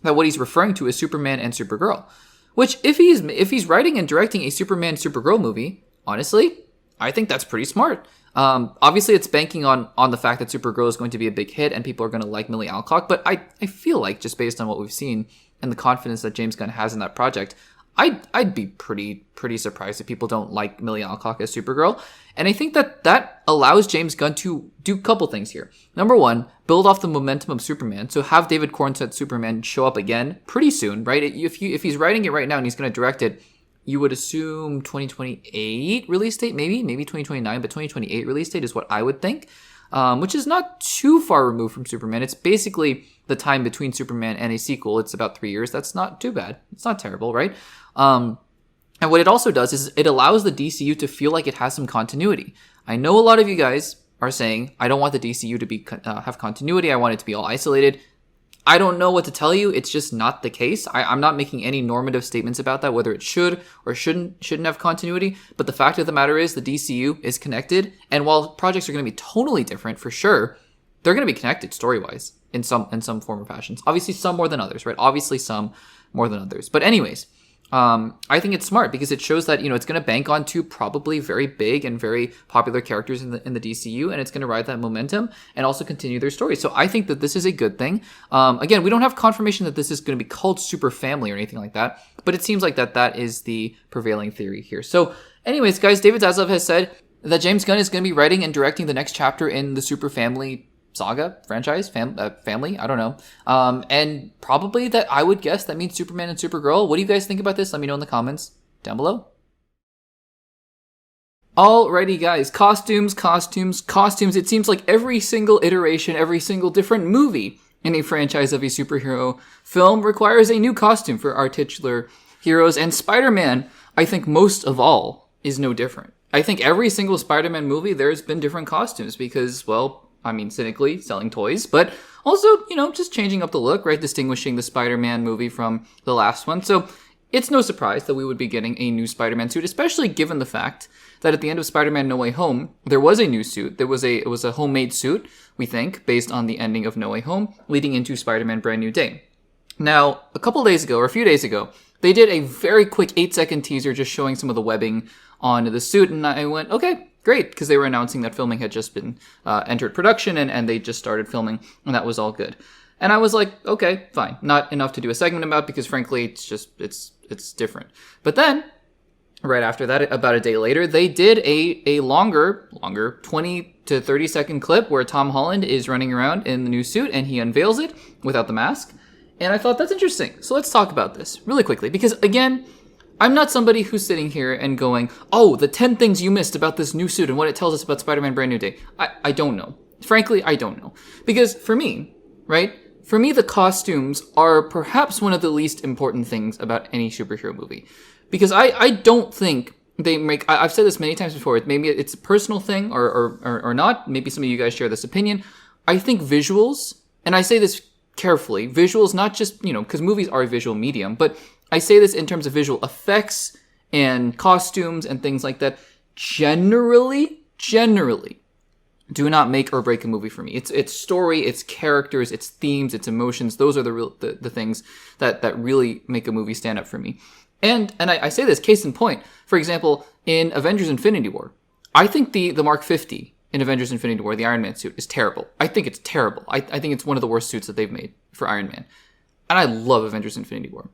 that what he's referring to is Superman and Supergirl. Which, if he's writing and directing a Superman Supergirl movie, honestly, I think that's pretty smart. Obviously, it's banking on the fact that Supergirl is going to be a big hit and people are going to like Millie Alcock. But I feel like, just based on what we've seen and the confidence that James Gunn has in that project, I'd be pretty surprised if people don't like Millie Alcock as Supergirl. And I think that allows James Gunn to do a couple things here. Number one, build off the momentum of Superman. So have David Cornsett's Superman show up again pretty soon, right? If he's writing it right now and he's going to direct it, you would assume 2028 release date, maybe 2029, but 2028 release date is what I would think, which is not too far removed from Superman. It's basically the time between Superman and a sequel. It's about 3 years. That's not too bad. It's not terrible, right? And what it also does is it allows the DCU to feel like it has some continuity. I know a lot of you guys are saying, I don't want the DCU to have continuity. I want it to be all isolated. I don't know what to tell you. It's just not the case. I'm not making any normative statements about that, whether it should or shouldn't have continuity. But the fact of the matter is the DCU is connected. And while projects are going to be totally different for sure, they're going to be connected story-wise in some form or fashion. Obviously some more than others, right? Obviously some more than others. But anyways, I think it's smart because it shows that, you know, it's going to bank on two probably very big and very popular characters in the DCU, and it's going to ride that momentum and also continue their story. So I think that this is a good thing. Again, we don't have confirmation that this is going to be called Super Family or anything like that, but it seems like that is the prevailing theory here. So anyways, guys, David Zaslav has said that James Gunn is going to be writing and directing the next chapter in the Super Family saga, franchise, family, I don't know. And probably that I would guess that means Superman and Supergirl. What do you guys think about this? Let me know in the comments down below. Alrighty guys, costumes. It seems like every single iteration, every single different movie in a franchise of a superhero film requires a new costume for our titular heroes. And Spider-Man, I think most of all, is no different. I think every single Spider-Man movie, there's been different costumes because, well, I mean, cynically selling toys, but also, you know, just changing up the look, right? Distinguishing the Spider-Man movie from the last one. So it's no surprise that we would be getting a new Spider-Man suit, especially given the fact that at the end of Spider-Man No Way Home, there was a new suit. It was a homemade suit, we think, based on the ending of No Way Home, leading into Spider-Man Brand New Day. Now, a few days ago, they did a very quick 8-second teaser just showing some of the webbing on the suit, and I went, okay, great, because they were announcing that filming had just been entered production and they just started filming, and that was all good. And I was like, okay, fine. Not enough to do a segment about because frankly, it's different. But then, right after that, about a day later, they did a longer 20 to 30 second clip where Tom Holland is running around in the new suit and he unveils it without the mask. And I thought that's interesting. So let's talk about this really quickly because again, I'm not somebody who's sitting here and going, oh, the 10 things you missed about this new suit and what it tells us about Spider-Man Brand New Day. I don't know. Frankly, I don't know. Because for me, right? For me, the costumes are perhaps one of the least important things about any superhero movie. Because I don't think they make, I've said this many times before, maybe it's a personal thing or not. Maybe some of you guys share this opinion. I think visuals, and I say this carefully, visuals, not just, you know, because movies are a visual medium, but I say this in terms of visual effects and costumes and things like that. generally do not make or break a movie for me. It's story, it's characters, it's themes, it's emotions. Those are the things that really make a movie stand up for me. And I say this, case in point, for example, in Avengers Infinity War, I think the Mark 50 in Avengers Infinity War, the Iron Man suit, is terrible. I think it's terrible. I think it's one of the worst suits that they've made for Iron Man. And I love Avengers Infinity War.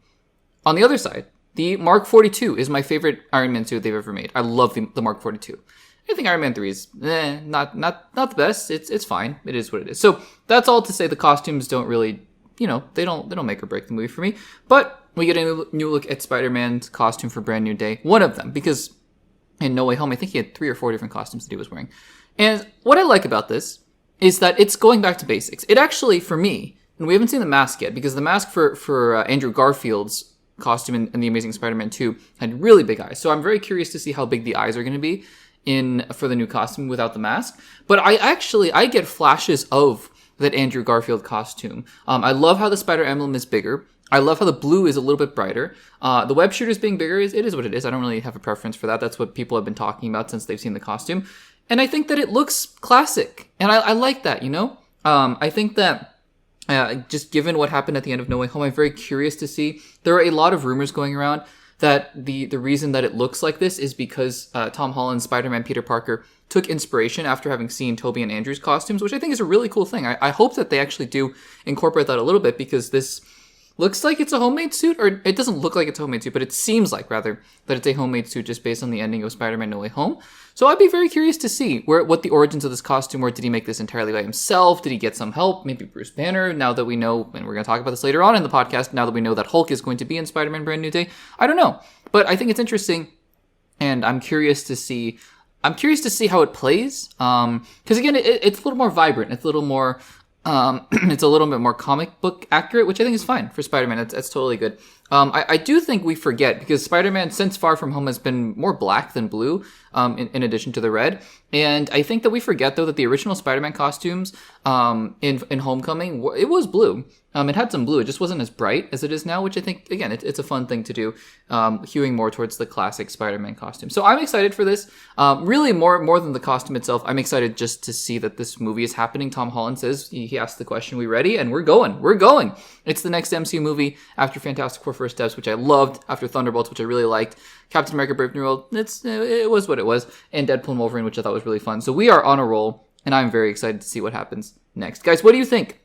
On the other side, the Mark 42 is my favorite Iron Man suit they've ever made. I love the Mark 42. I think Iron Man 3 is not the best. It's fine. It is what it is. So that's all to say the costumes don't really, they don't make or break the movie for me. But we get a new look at Spider-Man's costume for Brand New Day. One of them, because in No Way Home, I think he had 3 or 4 different costumes that he was wearing. And what I like about this is that it's going back to basics. It actually, for me, and we haven't seen the mask yet, because the mask for Andrew Garfield's costume in The Amazing Spider-Man 2 had really big eyes. So I'm very curious to see how big the eyes are going to be for the new costume without the mask. But I get flashes of that Andrew Garfield costume. I love how the spider emblem is bigger. I love how the blue is a little bit brighter. The web shooters being bigger it is what it is. I don't really have a preference for that. That's what people have been talking about since they've seen the costume. And I think that it looks classic. And I like that, I think that just given what happened at the end of No Way Home, I'm very curious to see. There are a lot of rumors going around that the reason that it looks like this is because Tom Holland's Spider-Man Peter Parker took inspiration after having seen Tobey and Andrew's costumes, which I think is a really cool thing. I hope that they actually do incorporate that a little bit, because this looks like it's a homemade suit, or it doesn't look like it's a homemade suit, but it seems like, rather, that it's a homemade suit just based on the ending of Spider-Man No Way Home. So I'd be very curious to see what the origins of this costume were. Did he make this entirely by himself? Did he get some help? Maybe Bruce Banner, now that we know, and we're going to talk about this later on in the podcast, now that we know that Hulk is going to be in Spider-Man Brand New Day. I don't know. But I think it's interesting, and I'm curious to see how it plays. Because again, it's a little more vibrant. It's a little more... it's a little bit more comic book accurate, which I think is fine for Spider-Man. That's totally good. I do think we forget, because Spider-Man since Far From Home has been more black than blue, in addition to the red. And I think that we forget, though, that the original Spider-Man costumes in Homecoming, it was blue. It had some blue. It just wasn't as bright as it is now, which I think, again, it's a fun thing to do, hewing more towards the classic Spider-Man costume. So I'm excited for this. Really, more than the costume itself, I'm excited just to see that this movie is happening. Tom Holland says, he asked the question, we ready? And we're going. We're going. It's the next MCU movie after Fantastic Four First Steps, which I loved, after Thunderbolts, which I really liked, Captain America Brave New World, it was what it was, and Deadpool and Wolverine, which I thought was really fun. So we are on a roll, and I'm very excited to see what happens next. Guys, what do you think?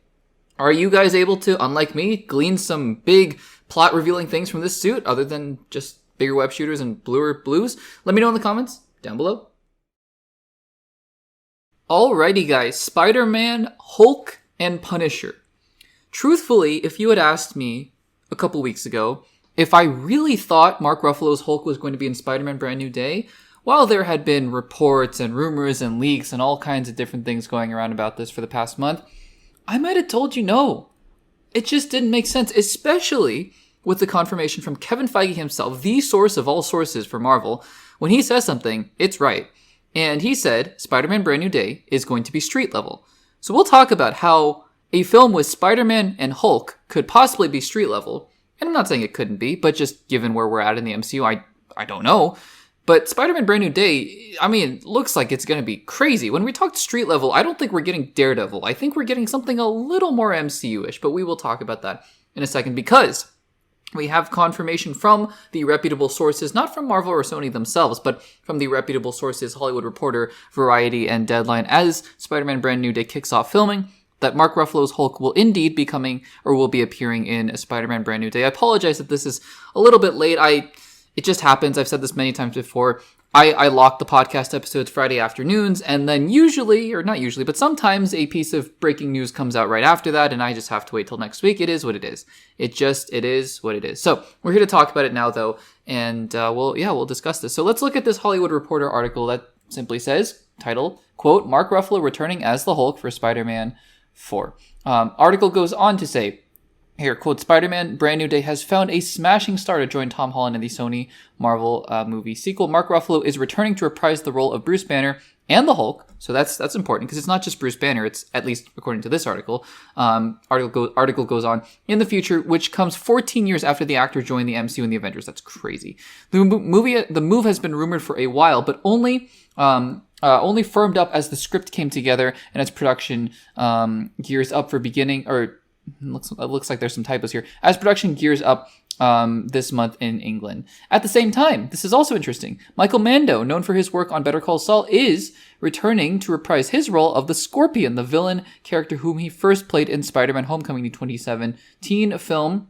Are you guys able to, unlike me, glean some big plot-revealing things from this suit, other than just bigger web shooters and bluer blues? Let me know in the comments down below. Alrighty, guys. Spider-Man, Hulk, and Punisher. Truthfully, if you had asked me a couple weeks ago if I really thought Mark Ruffalo's Hulk was going to be in Spider-Man Brand New Day, while there had been reports and rumors and leaks and all kinds of different things going around about this for the past month, I might have told you no. It just didn't make sense, especially with the confirmation from Kevin Feige himself, the source of all sources for Marvel. When he says something, it's right. And he said Spider-Man Brand New Day is going to be street level. So we'll talk about how a film with Spider-Man and Hulk could possibly be street level. And I'm not saying it couldn't be, but just given where we're at in the MCU, I don't know. But Spider-Man Brand New Day, I mean, looks like it's going to be crazy. When we talked street level, I don't think we're getting Daredevil. I think we're getting something a little more MCU-ish, but we will talk about that in a second, because we have confirmation from the reputable sources, not from Marvel or Sony themselves, but from the reputable sources, Hollywood Reporter, Variety, and Deadline, as Spider-Man Brand New Day kicks off filming, that Mark Ruffalo's Hulk will indeed be coming, or will be appearing in a Spider-Man Brand New Day. I apologize that this is a little bit late. It just happens. I've said this many times before. I lock the podcast episodes Friday afternoons, and then usually, or not usually, but sometimes a piece of breaking news comes out right after that, and I just have to wait till next week. It is what it is. It is what it is. So we're here to talk about it now, though, and we'll discuss this. So let's look at this Hollywood Reporter article that simply says, titled, quote, Mark Ruffalo returning as the Hulk for Spider-Man 4. Article goes on to say, Here, quote, Spider-Man Brand New Day has found a smashing star to join Tom Holland in the Sony Marvel movie sequel. Mark Ruffalo is returning to reprise the role of Bruce Banner and the Hulk. So that's important because it's not just Bruce Banner. It's, at least according to this article, article goes on, in the future, which comes 14 years after the actor joined the MCU and the Avengers. That's crazy. The move has been rumored for a while, but only firmed up as the script came together and its production gears up for beginning, or it looks like there's some typos here, as production gears up this month in England. At the same time, this is also interesting, Michael Mando, known for his work on Better Call Saul, is returning to reprise his role of the Scorpion, the villain character whom he first played in Spider-Man Homecoming, the 2017 film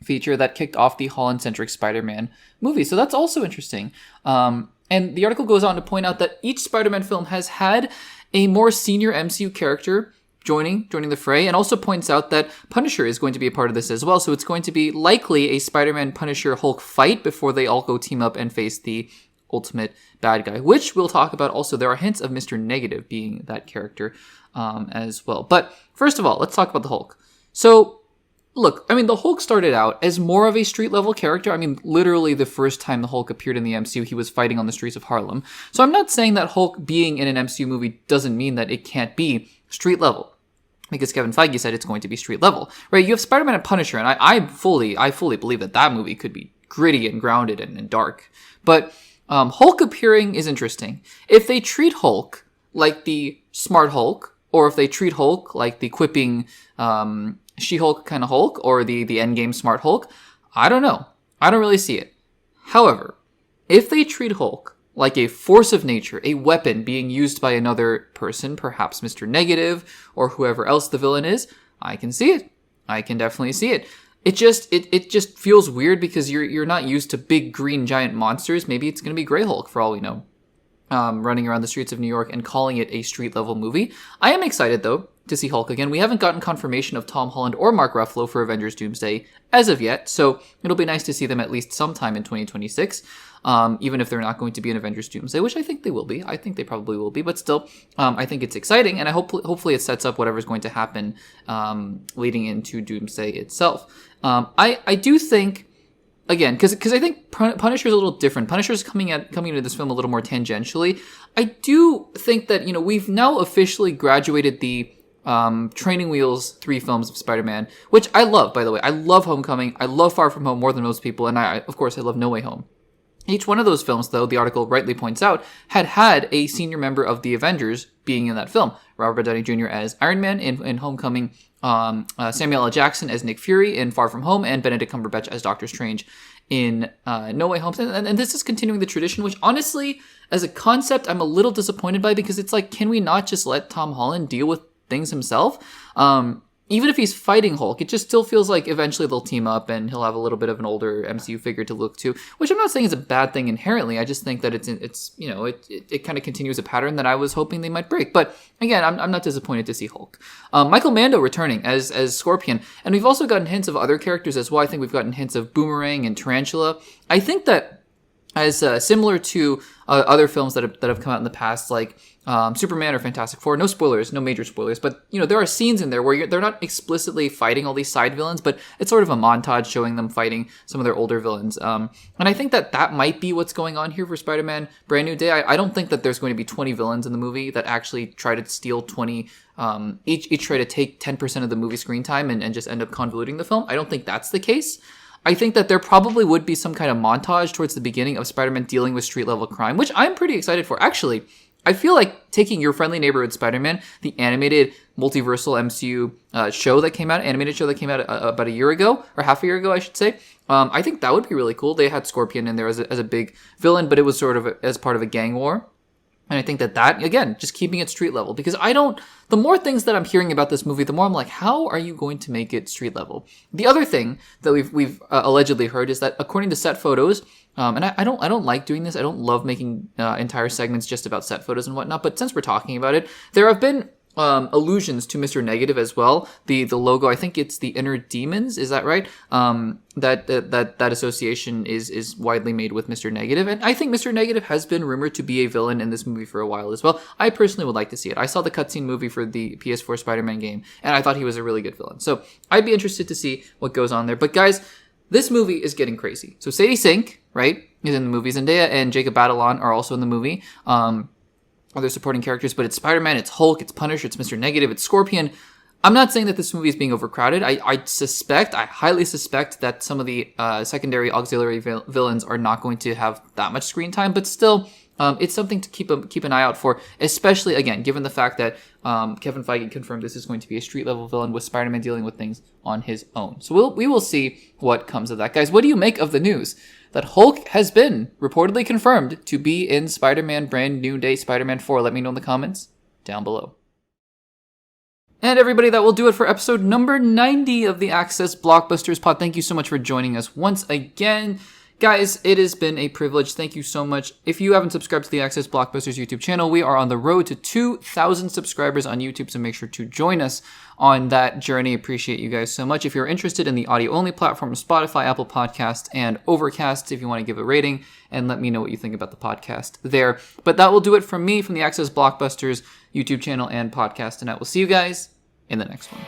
feature that kicked off the Holland-centric Spider-Man movie. So that's also interesting. And the article goes on to point out that each Spider-Man film has had a more senior MCU character joining the fray, and also points out that Punisher is going to be a part of this as well. So it's going to be likely a Spider-Man Punisher Hulk fight before they all go team up and face the ultimate bad guy, which we'll talk about. Also, there are hints of Mr. Negative being that character as well. But first of all, let's talk about the Hulk. So look, I mean, the Hulk started out as more of a street level character. I mean, literally the first time the Hulk appeared in the MCU, he was fighting on the streets of Harlem. So I'm not saying that Hulk being in an MCU movie doesn't mean that it can't be street level, because Kevin Feige said it's going to be street level, right? You have Spider-Man and Punisher, and I fully believe that movie could be gritty and grounded and dark. But Hulk appearing is interesting. If they treat Hulk like the smart Hulk, or if they treat Hulk like the quipping She-Hulk kind of Hulk, or the endgame smart Hulk, I don't know. I don't really see it. However, if they treat Hulk like a force of nature, a weapon being used by another person, perhaps Mr. Negative or whoever else the villain is, I can see it. I can definitely see it. It just feels weird because you're not used to big green giant monsters. Maybe it's going to be Grey Hulk for all we know, running around the streets of New York and calling it a street level movie. I am excited though to see Hulk again. We haven't gotten confirmation of Tom Holland or Mark Ruffalo for Avengers Doomsday as of yet, so it'll be nice to see them at least sometime in 2026. Even if they're not going to be in Avengers Doomsday, which I think they will be. I think they probably will be, but still, I think it's exciting, and I hopefully it sets up whatever's going to happen leading into Doomsday itself. I do think, again, because I think Punisher's a little different. Punisher's coming into this film a little more tangentially. I do think that, we've now officially graduated the Training Wheels 3 films of Spider-Man, which I love, by the way. I love Homecoming. I love Far From Home more than most people, and of course, I love No Way Home. Each one of those films, though, the article rightly points out, had a senior member of the Avengers being in that film. Robert Downey Jr. as Iron Man in Homecoming, Samuel L. Jackson as Nick Fury in Far From Home, and Benedict Cumberbatch as Doctor Strange in No Way Home. And this is continuing the tradition, which honestly, as a concept, I'm a little disappointed by, because it's like, can we not just let Tom Holland deal with things himself? Even if he's fighting Hulk, it just still feels like eventually they'll team up and he'll have a little bit of an older MCU figure to look to, which I'm not saying is a bad thing inherently. I just think that it kind of continues a pattern that I was hoping they might break. But again, I'm not disappointed to see Hulk. Michael Mando returning as Scorpion, and we've also gotten hints of other characters as well. I think we've gotten hints of Boomerang and Tarantula. I think that as similar to other films that have come out in the past, like Superman or Fantastic Four. No spoilers, no major spoilers, but there are scenes in there where they're not explicitly fighting all these side villains, but it's sort of a montage showing them fighting some of their older villains. And I think that might be what's going on here for Spider-Man Brand New Day. I don't think that there's going to be 20 villains in the movie that actually try to steal 20, each try to take 10% of the movie screen time and just end up convoluting the film. I don't think that's the case. I think that there probably would be some kind of montage towards the beginning of Spider-Man dealing with street-level crime, which I'm pretty excited for. Actually, I feel like taking Your Friendly Neighborhood Spider-Man, the animated multiversal MCU animated show that came out about a year ago, or half a year ago, I should say, I think that would be really cool. They had Scorpion in there as a big villain, but it was sort of as part of a gang war. And I think that, again, just keeping it street level, because the more things that I'm hearing about this movie, the more I'm like, how are you going to make it street level? The other thing that we've allegedly heard is that according to set photos, and I don't like doing this. I don't love making entire segments just about set photos and whatnot. But since we're talking about it, there have been allusions to Mr. Negative as well. The logo, I think it's the Inner Demons, is that right? That association is widely made with Mr. Negative, and I think Mr. Negative has been rumored to be a villain in this movie for a while as well. I personally would like to see it. I saw the cutscene movie for the PS4 Spider-Man game, and I thought he was a really good villain. So I'd be interested to see what goes on there. But guys, this movie is getting crazy. So Sadie Sink, right, is in the movie. Zendaya and Jacob Batalon are also in the movie. Other supporting characters, but it's Spider-Man, it's Hulk, it's Punisher, it's Mr. Negative, it's Scorpion. I'm not saying that this movie is being overcrowded. I highly suspect that some of the secondary auxiliary villains are not going to have that much screen time, but still, it's something to keep an eye out for, especially, again, given the fact that Kevin Feige confirmed this is going to be a street-level villain with Spider-Man dealing with things on his own. So we will see what comes of that. Guys, what do you make of the news that Hulk has been reportedly confirmed to be in Spider-Man Brand New Day Spider-Man 4? Let me know in the comments down below. And everybody, that will do it for episode number 90 of the Access Blockbusters Pod. Thank you so much for joining us once again. Guys, it has been a privilege. Thank you so much. If you haven't subscribed to the Access Blockbusters YouTube channel, we are on the road to 2,000 subscribers on YouTube, so make sure to join us on that journey. Appreciate you guys so much. If you're interested in the audio-only platform, Spotify, Apple Podcasts, and Overcast, if you want to give a rating and let me know what you think about the podcast there. But that will do it from me, from the Access Blockbusters YouTube channel and podcast, and I will see you guys in the next one.